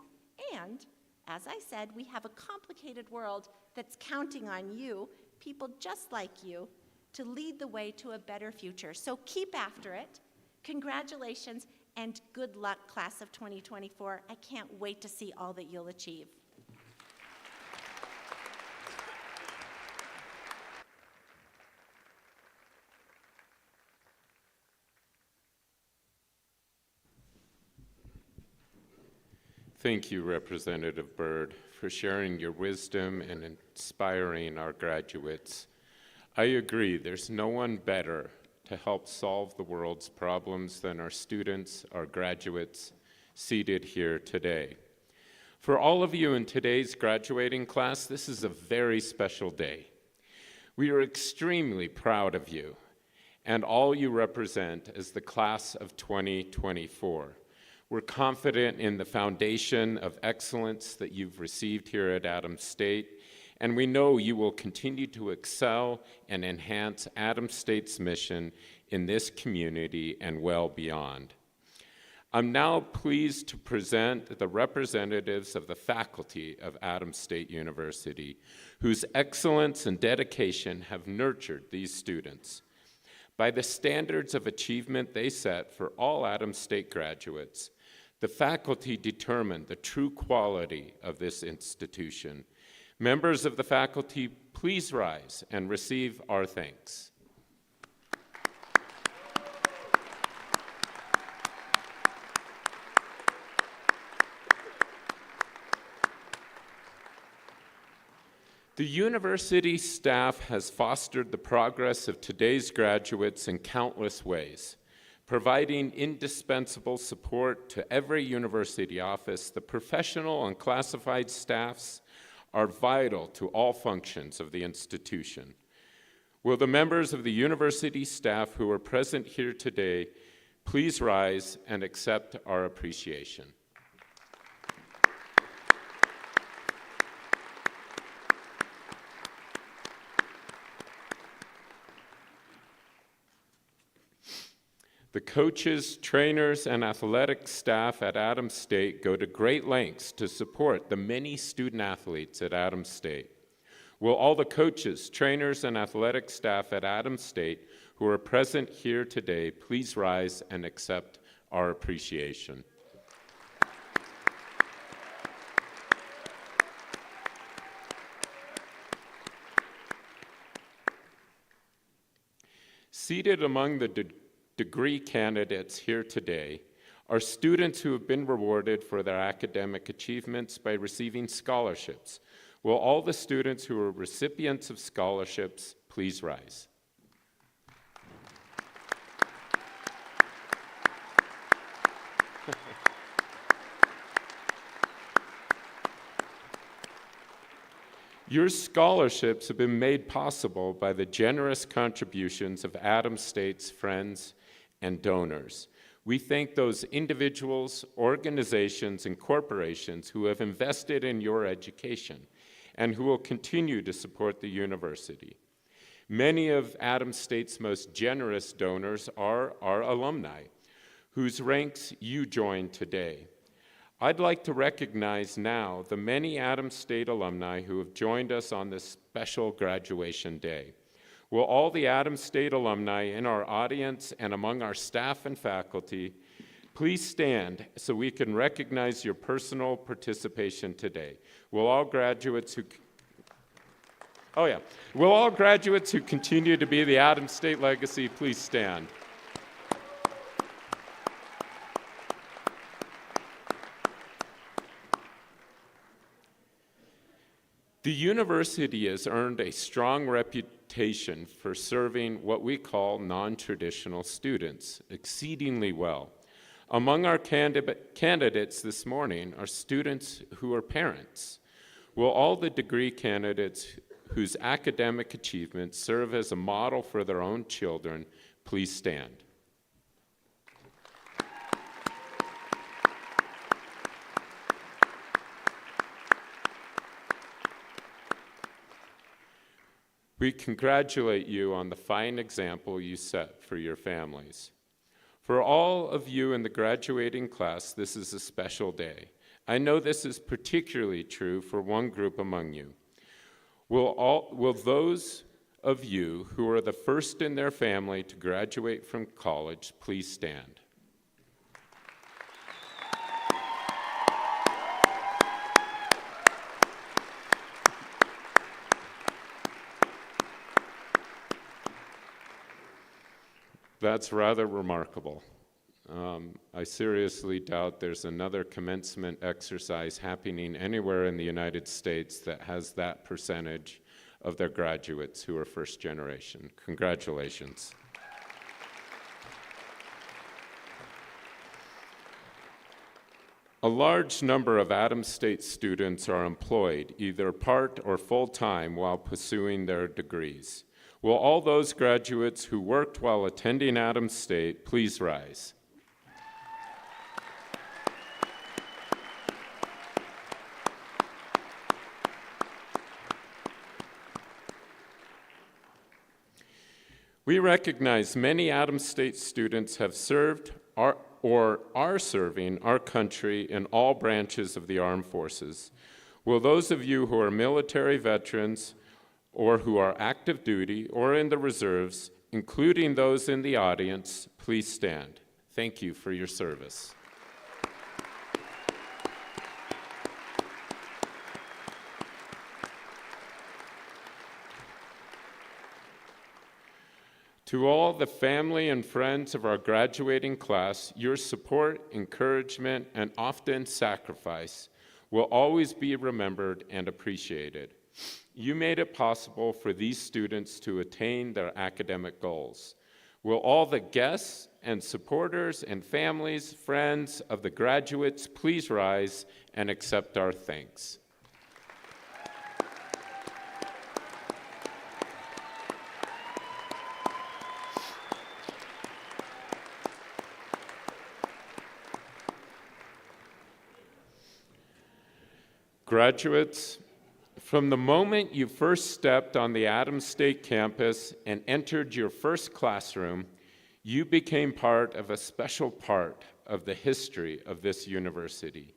and, as I said, we have a complicated world that's counting on you, people just like you, to lead the way to a better future. So keep after it. Congratulations, and good luck, class of 2024. I can't wait to see all that you'll achieve. Thank you, Representative Byrd, for sharing your wisdom and inspiring our graduates. I agree, there's no one better to help solve the world's problems than our students, our graduates, seated here today. For all of you in today's graduating class, this is a very special day. We are extremely proud of you and all you represent as the class of 2024. We're confident in the foundation of excellence that you've received here at Adams State, and we know you will continue to excel and enhance Adams State's mission in this community and well beyond. I'm now pleased to present the representatives of the faculty of Adams State University, whose excellence and dedication have nurtured these students. By the standards of achievement they set for all Adams State graduates, the faculty determine the true quality of this institution. Members of the faculty, please rise and receive our thanks. The university staff has fostered the progress of today's graduates in countless ways. Providing indispensable support to every university office, the professional and classified staffs are vital to all functions of the institution. Will the members of the university staff who are present here today please rise and accept our appreciation? The coaches, trainers, and athletic staff at Adams State go to great lengths to support the many student athletes at Adams State. Will all the coaches, trainers, and athletic staff at Adams State who are present here today please rise and accept our appreciation? Seated among the degree candidates here today are students who have been rewarded for their academic achievements by receiving scholarships. Will all the students who are recipients of scholarships please rise? Your scholarships have been made possible by the generous contributions of Adams State's friends and donors. We thank those individuals, organizations, and corporations who have invested in your education and who will continue to support the university. Many of Adams State's most generous donors are our alumni, whose ranks you join today. I'd like to recognize now the many Adams State alumni who have joined us on this special graduation day. Will all the Adams State alumni in our audience and among our staff and faculty please stand so we can recognize your personal participation today? Will all graduates who continue to be the Adams State legacy please stand? The university has earned a strong reputation for serving what we call non-traditional students exceedingly well. Among our candidates this morning are students who are parents. Will all the degree candidates whose academic achievements serve as a model for their own children please stand? We congratulate you on the fine example you set for your families. For all of you in the graduating class, this is a special day. I know this is particularly true for one group among you. Will those of you who are the first in their family to graduate from college please stand? That's rather remarkable. I seriously doubt there's another commencement exercise happening anywhere in the United States that has that percentage of their graduates who are first generation. Congratulations. A large number of Adams State students are employed, either part or full-time, while pursuing their degrees. Will all those graduates who worked while attending Adams State please rise? We recognize many Adams State students have served or are serving our country in all branches of the armed forces. Will those of you who are military veterans or who are active duty or in the reserves, including those in the audience, please stand. Thank you for your service. To all the family and friends of our graduating class, your support, encouragement, and often sacrifice will always be remembered and appreciated. You made it possible for these students to attain their academic goals. Will all the guests and supporters and families, friends of the graduates please rise and accept our thanks. Graduates, from the moment you first stepped on the Adams State campus and entered your first classroom, you became part of a special part of the history of this university.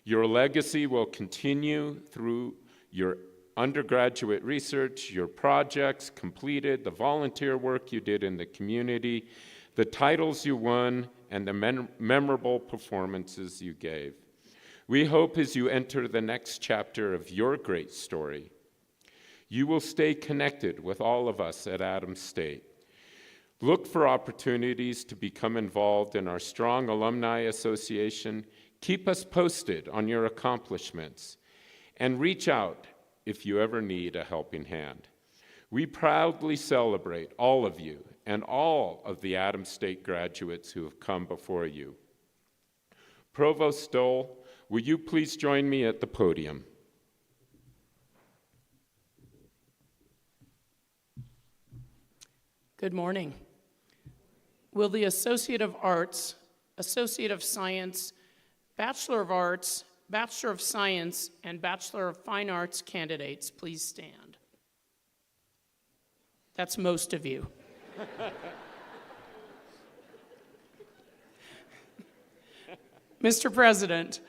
Your legacy will continue through your undergraduate research, your projects completed, the volunteer work you did in the community, the titles you won, and the memorable performances you gave. We hope as you enter the next chapter of your great story, you will stay connected with all of us at Adams State. Look for opportunities to become involved in our strong Alumni Association. Keep us posted on your accomplishments, and reach out if you ever need a helping hand. We proudly celebrate all of you and all of the Adams State graduates who have come before you. Provost Stoll, will you please join me at the podium? Good morning. Will the Associate of Arts, Associate of Science, Bachelor of Arts, Bachelor of Science, and Bachelor of Fine Arts candidates please stand? That's most of you. Mr. President,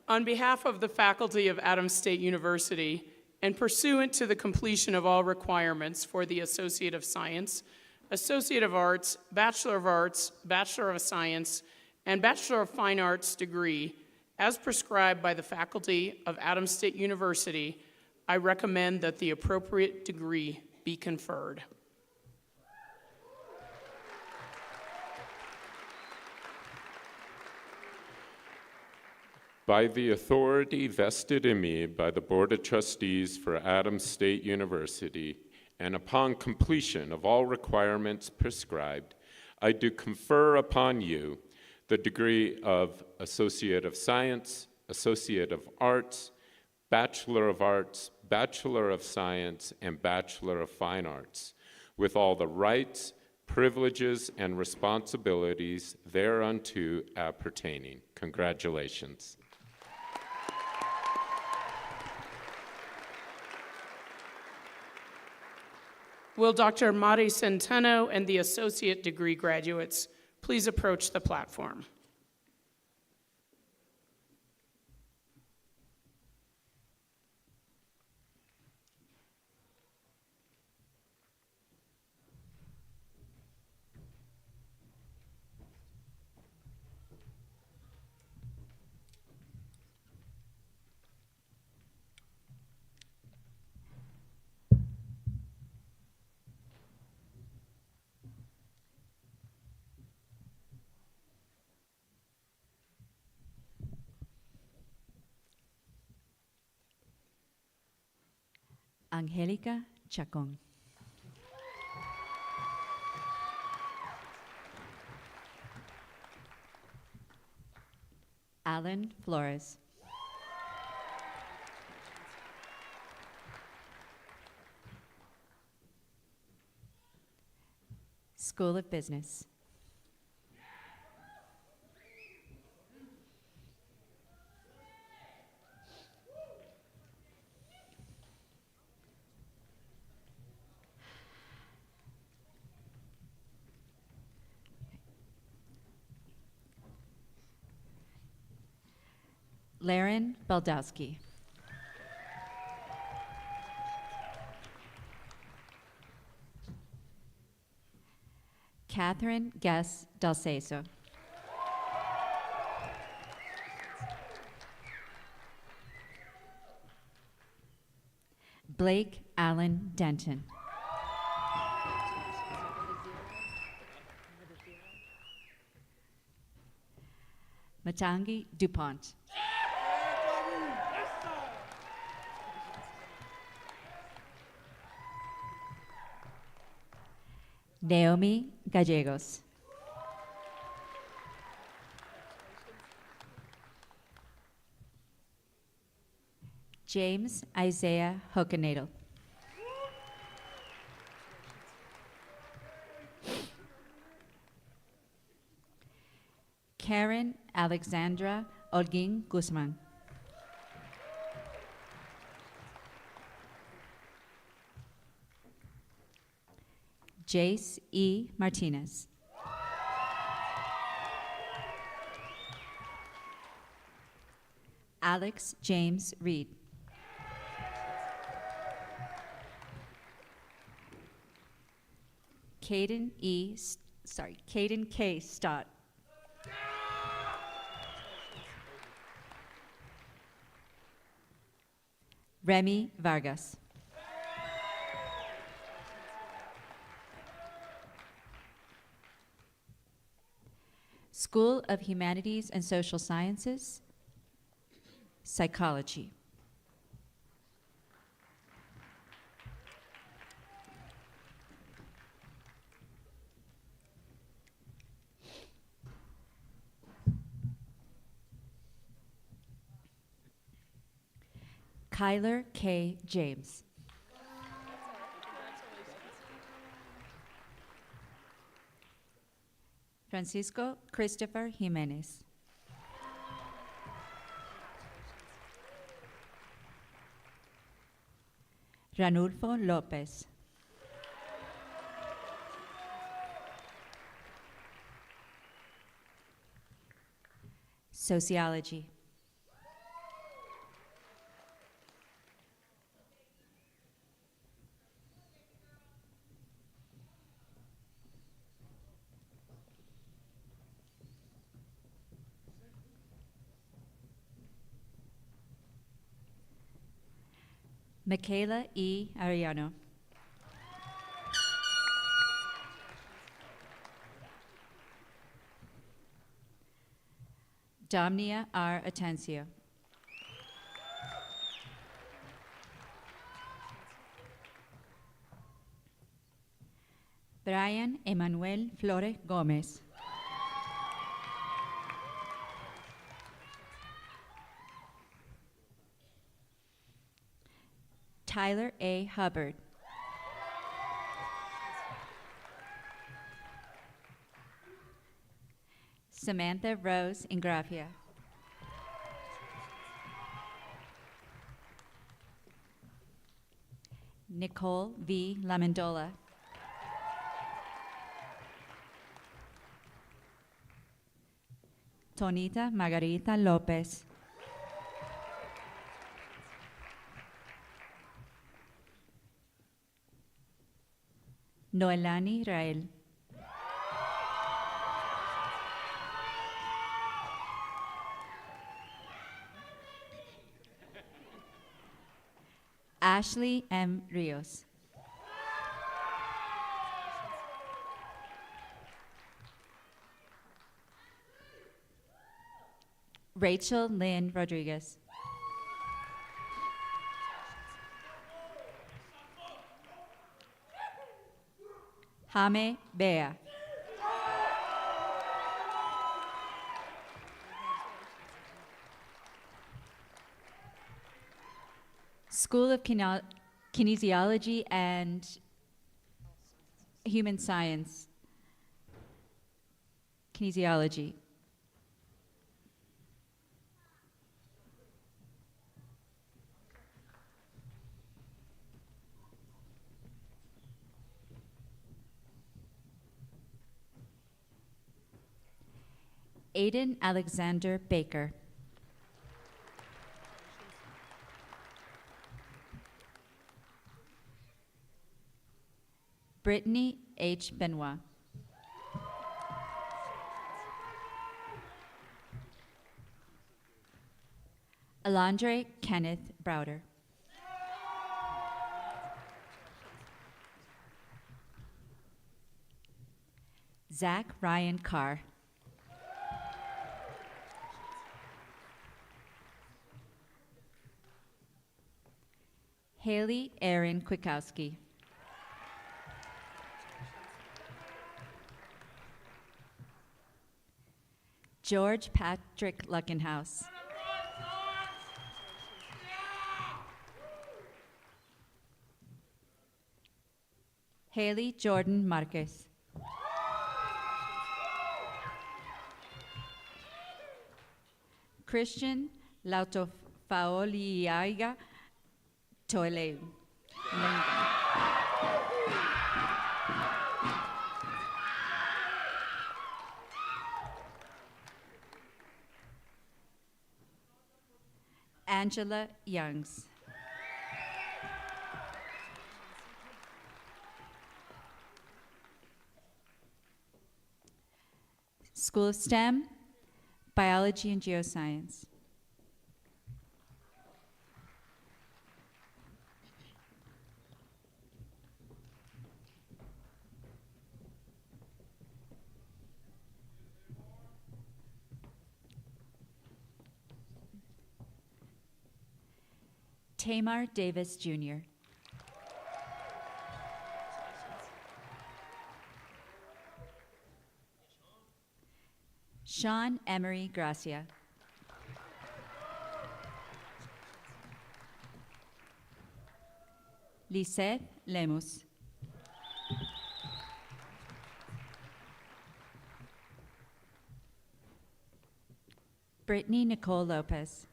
on behalf of the faculty of Adams State University, and pursuant to the completion of all requirements for the Associate of Science, Associate of Arts, Bachelor of Science, and Bachelor of Fine Arts degree, as prescribed by the faculty of Adams State University, I recommend that the appropriate degree be conferred. By the authority vested in me by the Board of Trustees for Adams State University, and upon completion of all requirements prescribed, I do confer upon you the degree of Associate of Science, Associate of Arts, Bachelor of Science, and Bachelor of Fine Arts, with all the rights, privileges, and responsibilities thereunto appertaining. Congratulations. Will Dr. Mari Centeno and the associate degree graduates please approach the platform? Angélica Chacón. Alan Flores. School of Business. Laren Baldowski. Catherine Guess Dalceso. Blake Allen Denton. Matangi DuPont. Naomi Gallegos. James Isaiah Hokenadel. Karen Alexandra Olguin Guzman. Jace E. Martinez. Alex James Reed. Caden K. Stott. Remy Vargas. School of Humanities and Social Sciences, Psychology. Kyler K. James. Francisco Christopher Jimenez. Ranulfo Lopez. Sociology. Michaela E. Ariano. Domnia R. Atencio. Brian Emanuel Flores Gomez. Tyler A. Hubbard. Samantha Rose Ingrafia. Nicole V. Lamendola. Tonita Margarita Lopez. Noelani Rael. Ashley M. Rios. Rachel Lynn Rodriguez. Jame Bea. School of Kinesiology and Human Science. Kinesiology. Aiden Alexander Baker. Brittany H. Benoit. Alondre Kenneth Browder. Zach Ryan Carr. Haley Erin Kwiatkowski. George Patrick Luckenhouse. Haley Jordan Marquez. Christian Lautofaoliaiga Toeleu. Angela Youngs. School of STEM, Biology and Geoscience. Tamar Davis, Jr. Sean Emery Gracia. Lisette Lemus. Brittany Nicole Lopez.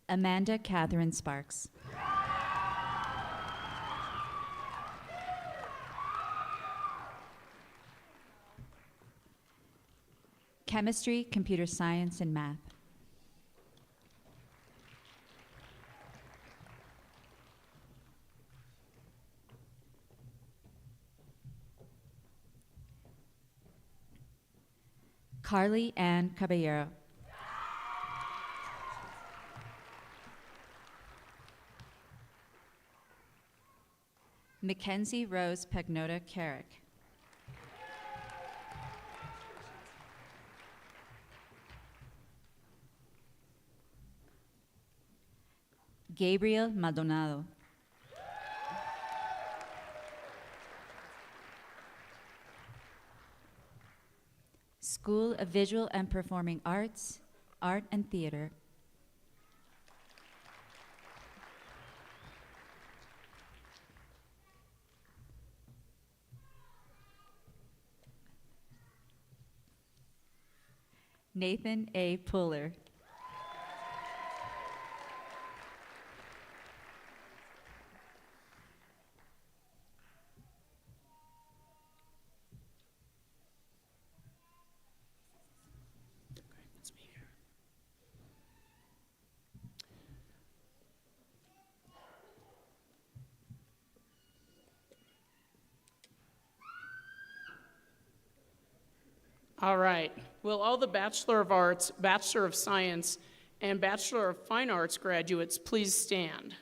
Amanda Catherine Sparks. Chemistry, Computer Science, and Math. Carly Ann Caballero. Mackenzie Rose Pagnota Carrick. Gabriel Maldonado. School of Visual and Performing Arts, Art and Theater. Nathan A. Puller. All right. Will all the Bachelor of Arts, Bachelor of Science, and Bachelor of Fine Arts graduates please stand?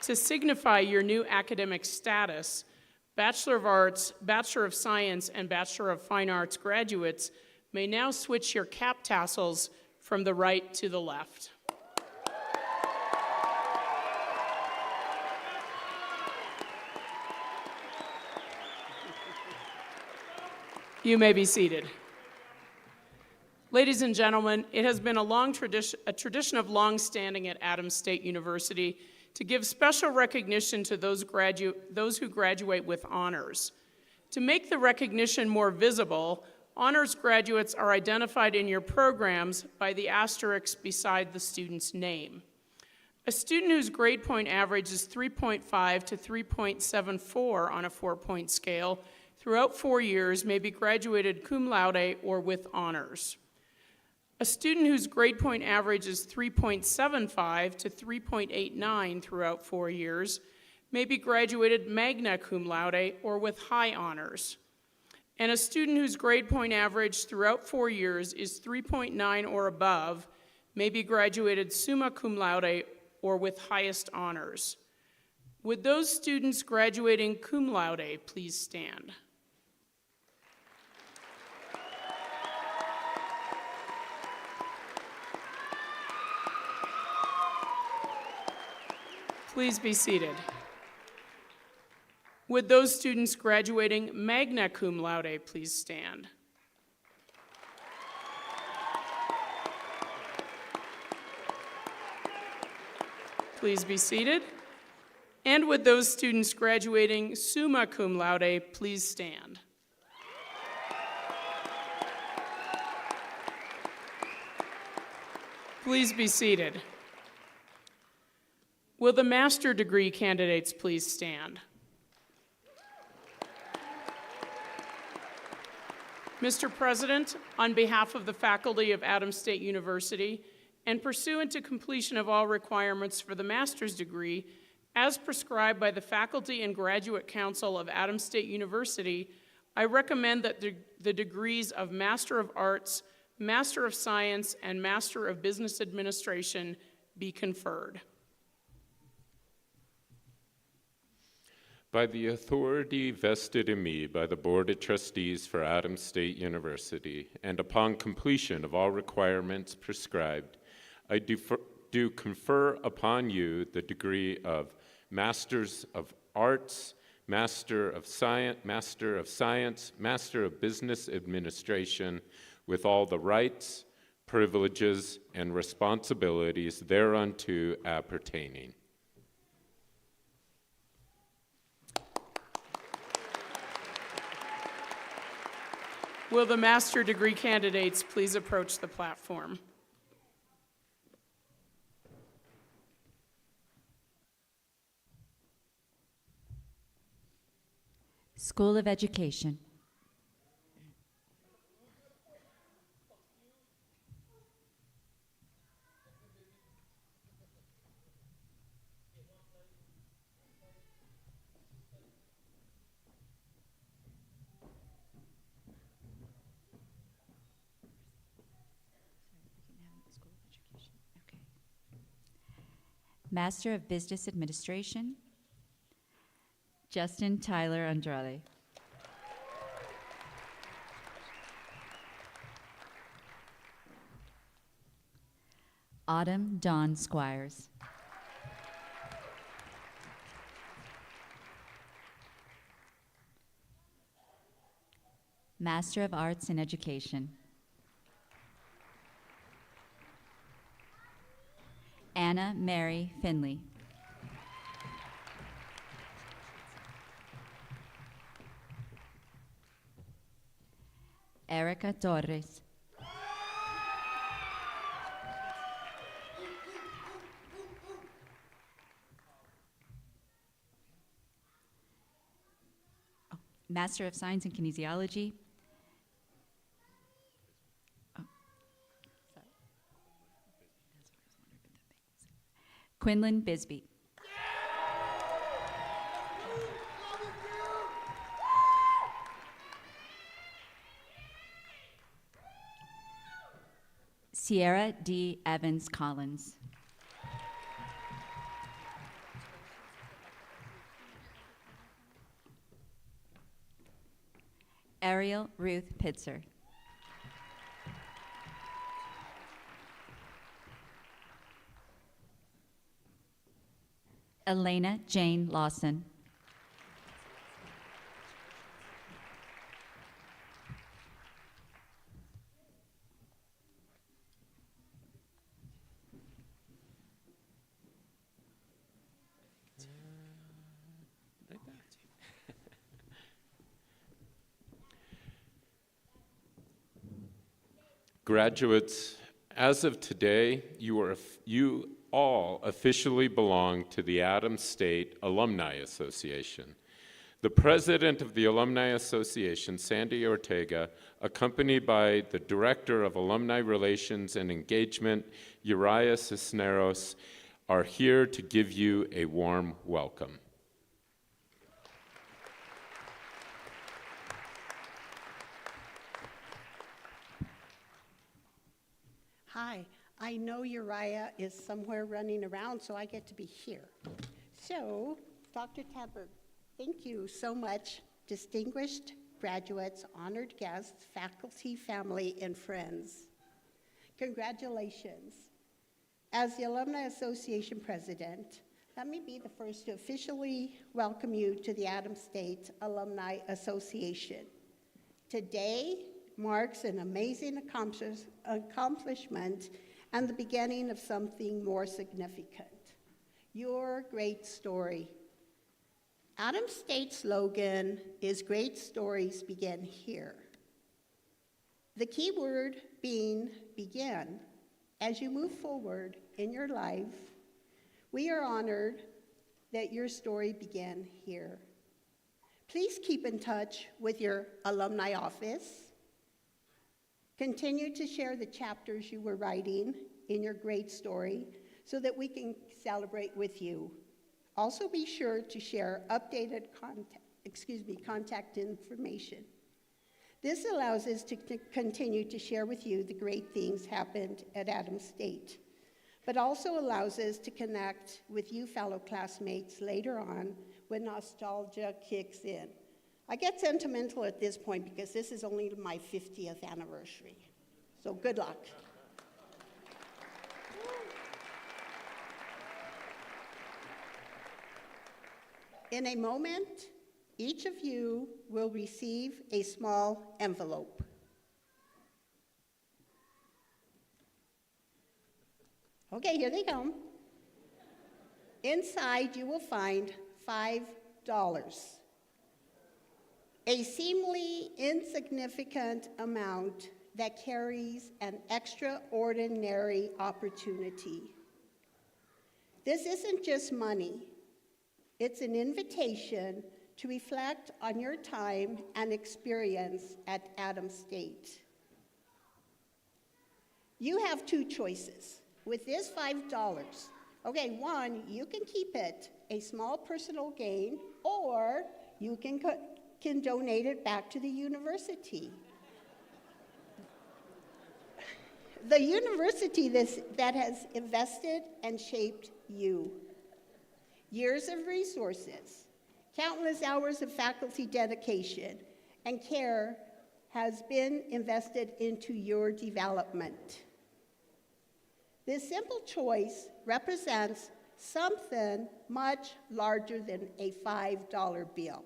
To signify your new academic status, Bachelor of Arts, Bachelor of Science, and Bachelor of Fine Arts graduates may now switch your cap tassels from the right to the left. You may be seated. Ladies and gentlemen, it has been a tradition of long standing at Adams State University to give special recognition to those who graduate with honors. To make the recognition more visible, honors graduates are identified in your programs by the asterisk beside the student's name. A student whose grade point average is 3.5 to 3.74 on a 4-point scale throughout 4 years may be graduated cum laude or with honors. A student whose grade point average is 3.75 to 3.89 throughout 4 years may be graduated magna cum laude or with high honors. And a student whose grade point average throughout 4 years is 3.9 or above may be graduated summa cum laude or with highest honors. Would those students graduating cum laude please stand? Please be seated. Would those students graduating magna cum laude please stand? Please be seated. And would those students graduating summa cum laude please stand? Please be seated. Will the master degree candidates please stand? Mr. President, on behalf of the faculty of Adams State University, and pursuant to completion of all requirements for the master's degree, as prescribed by the Faculty and Graduate Council of Adams State University, I recommend that the degrees of Master of Arts, Master of Science, and Master of Business Administration be conferred. By the authority vested in me by the Board of Trustees for Adams State University, and upon completion of all requirements prescribed, I do confer upon you the degree of Masters of Arts, Master of Science, Master of Business Administration, with all the rights, privileges, and responsibilities thereunto appertaining. Will the master degree candidates please approach the platform? School of Education. Master of Business Administration, Justin Tyler Andrade. Autumn Dawn Squires. Master of Arts in Education, Anna Mary Finley. Erica Torres. Master of Science in Kinesiology, Quinlan Bisbee. Sierra D. Evans Collins. Ariel Ruth Pitzer. Elena Jane Lawson. Graduates, as of today, you all officially belong to the Adams State Alumni Association. The president of the Alumni Association, Sandy Ortega, accompanied by the director of Alumni Relations and Engagement, Uriah Cisneros, are here to give you a warm welcome. Hi, I know Uriah is somewhere running around, so I get to be here. So, Dr. Tadberg, thank you so much, distinguished graduates, honored guests, faculty, family, and friends. Congratulations. As the Alumni Association president, let me be the first to officially welcome you to the Adams State Alumni Association. Today marks an amazing accomplishment and the beginning of something more significant. Your great story. Adams State's slogan is "Great Stories Begin Here." The key word being begin. As you move forward in your life, we are honored that your story began here. Please keep in touch with your alumni office. Continue to share the chapters you were writing in your great story so that we can celebrate with you. Also be sure to share updated contact information. This allows us to continue to share with you the great things happened at Adams State, but also allows us to connect with you fellow classmates later on when nostalgia kicks in. I get sentimental at this point because this is only my 50th anniversary. So good luck. In a moment, each of you will receive a small envelope. Okay, here they come. Inside, you will find $5. A seemingly insignificant amount that carries an extraordinary opportunity. This isn't just money. It's an invitation to reflect on your time and experience at Adams State. You have two choices. With this $5, okay, one, you can keep it, a small personal gain, or you can donate it back to the university. The university that has invested and shaped you. Years of resources, countless hours of faculty dedication and care has been invested into your development. This simple choice represents something much larger than a $5 bill.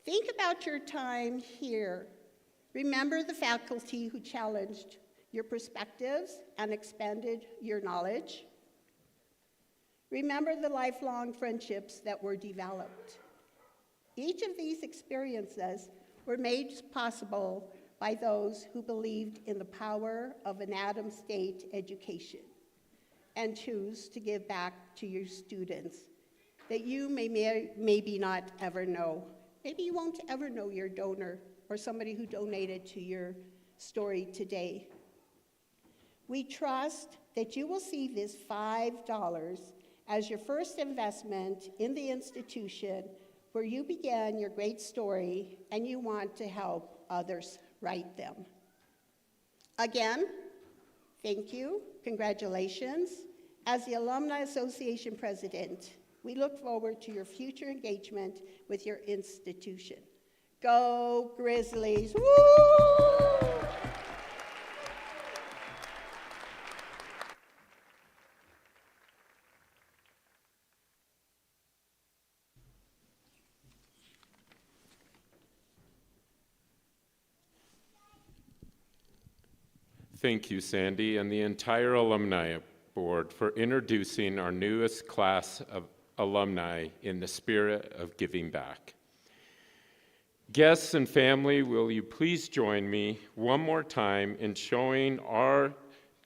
Think about your time here. Remember the faculty who challenged your perspectives and expanded your knowledge. Remember the lifelong friendships that were developed. Each of these experiences were made possible by those who believed in the power of an Adams State education and choose to give back to your students that you maybe not ever know. Maybe you won't ever know your donor or somebody who donated to your story today. We trust that you will see this $5 as your first investment in the institution where you began your great story and you want to help others write them. Again, thank you, congratulations. As the Alumni Association President, we look forward to your future engagement with your institution. Go Grizzlies, woo! Thank you, Sandy, and the entire Alumni Board for introducing our newest class of alumni in the spirit of giving back. Guests and family, will you please join me one more time in showing our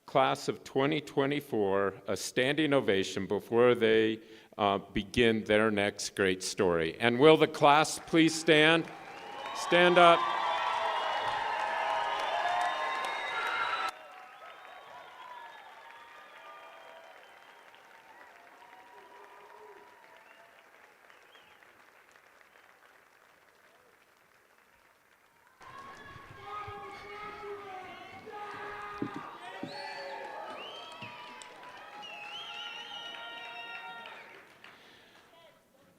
class of 2024 a standing ovation before they begin their next great story. And will the class please stand? Stand up.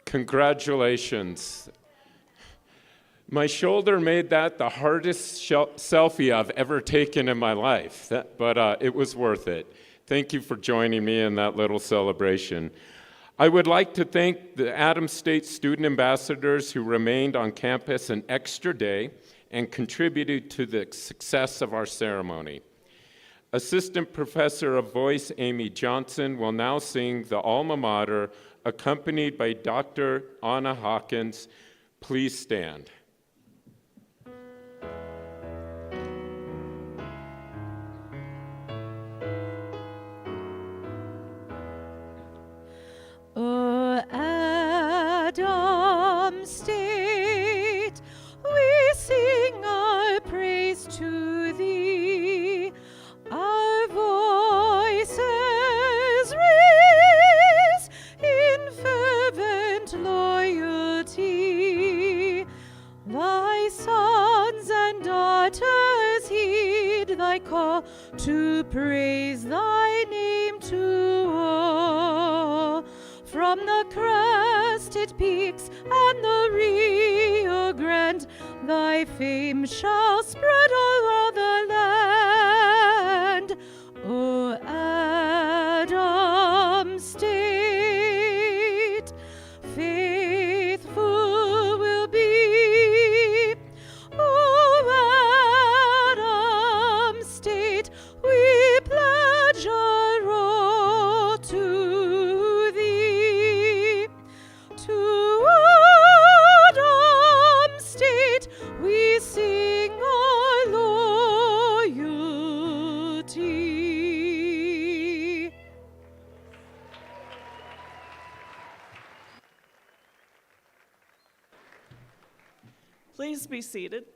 Congratulations. My shoulder made that the hardest selfie I've ever taken in my life, but it was worth it. Thank you for joining me in that little celebration. I would like to thank the Adams State student ambassadors who remained on campus an extra day and contributed to the success of our ceremony. Assistant Professor of Voice Amy Johnson will now sing the alma mater, accompanied by Dr. Anna Hawkins. Please stand. O Adam State, we sing our praise to thee. Our voices raise in fervent loyalty. Thy sons and daughters heed thy call to praise thy name to all. From the crested peaks and the Rio Grande, thy fame shall spread all the land. O Adam State, faithful will be. O Adam State, we pledge our all to thee. To Adam State we sing our loyalty. Please be seated.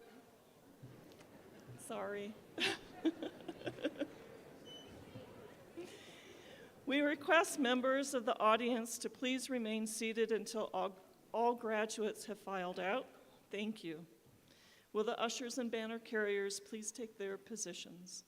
Sorry. We request members of the audience to please remain seated until all graduates have filed out. Thank you. Will the ushers and banner carriers please take their positions?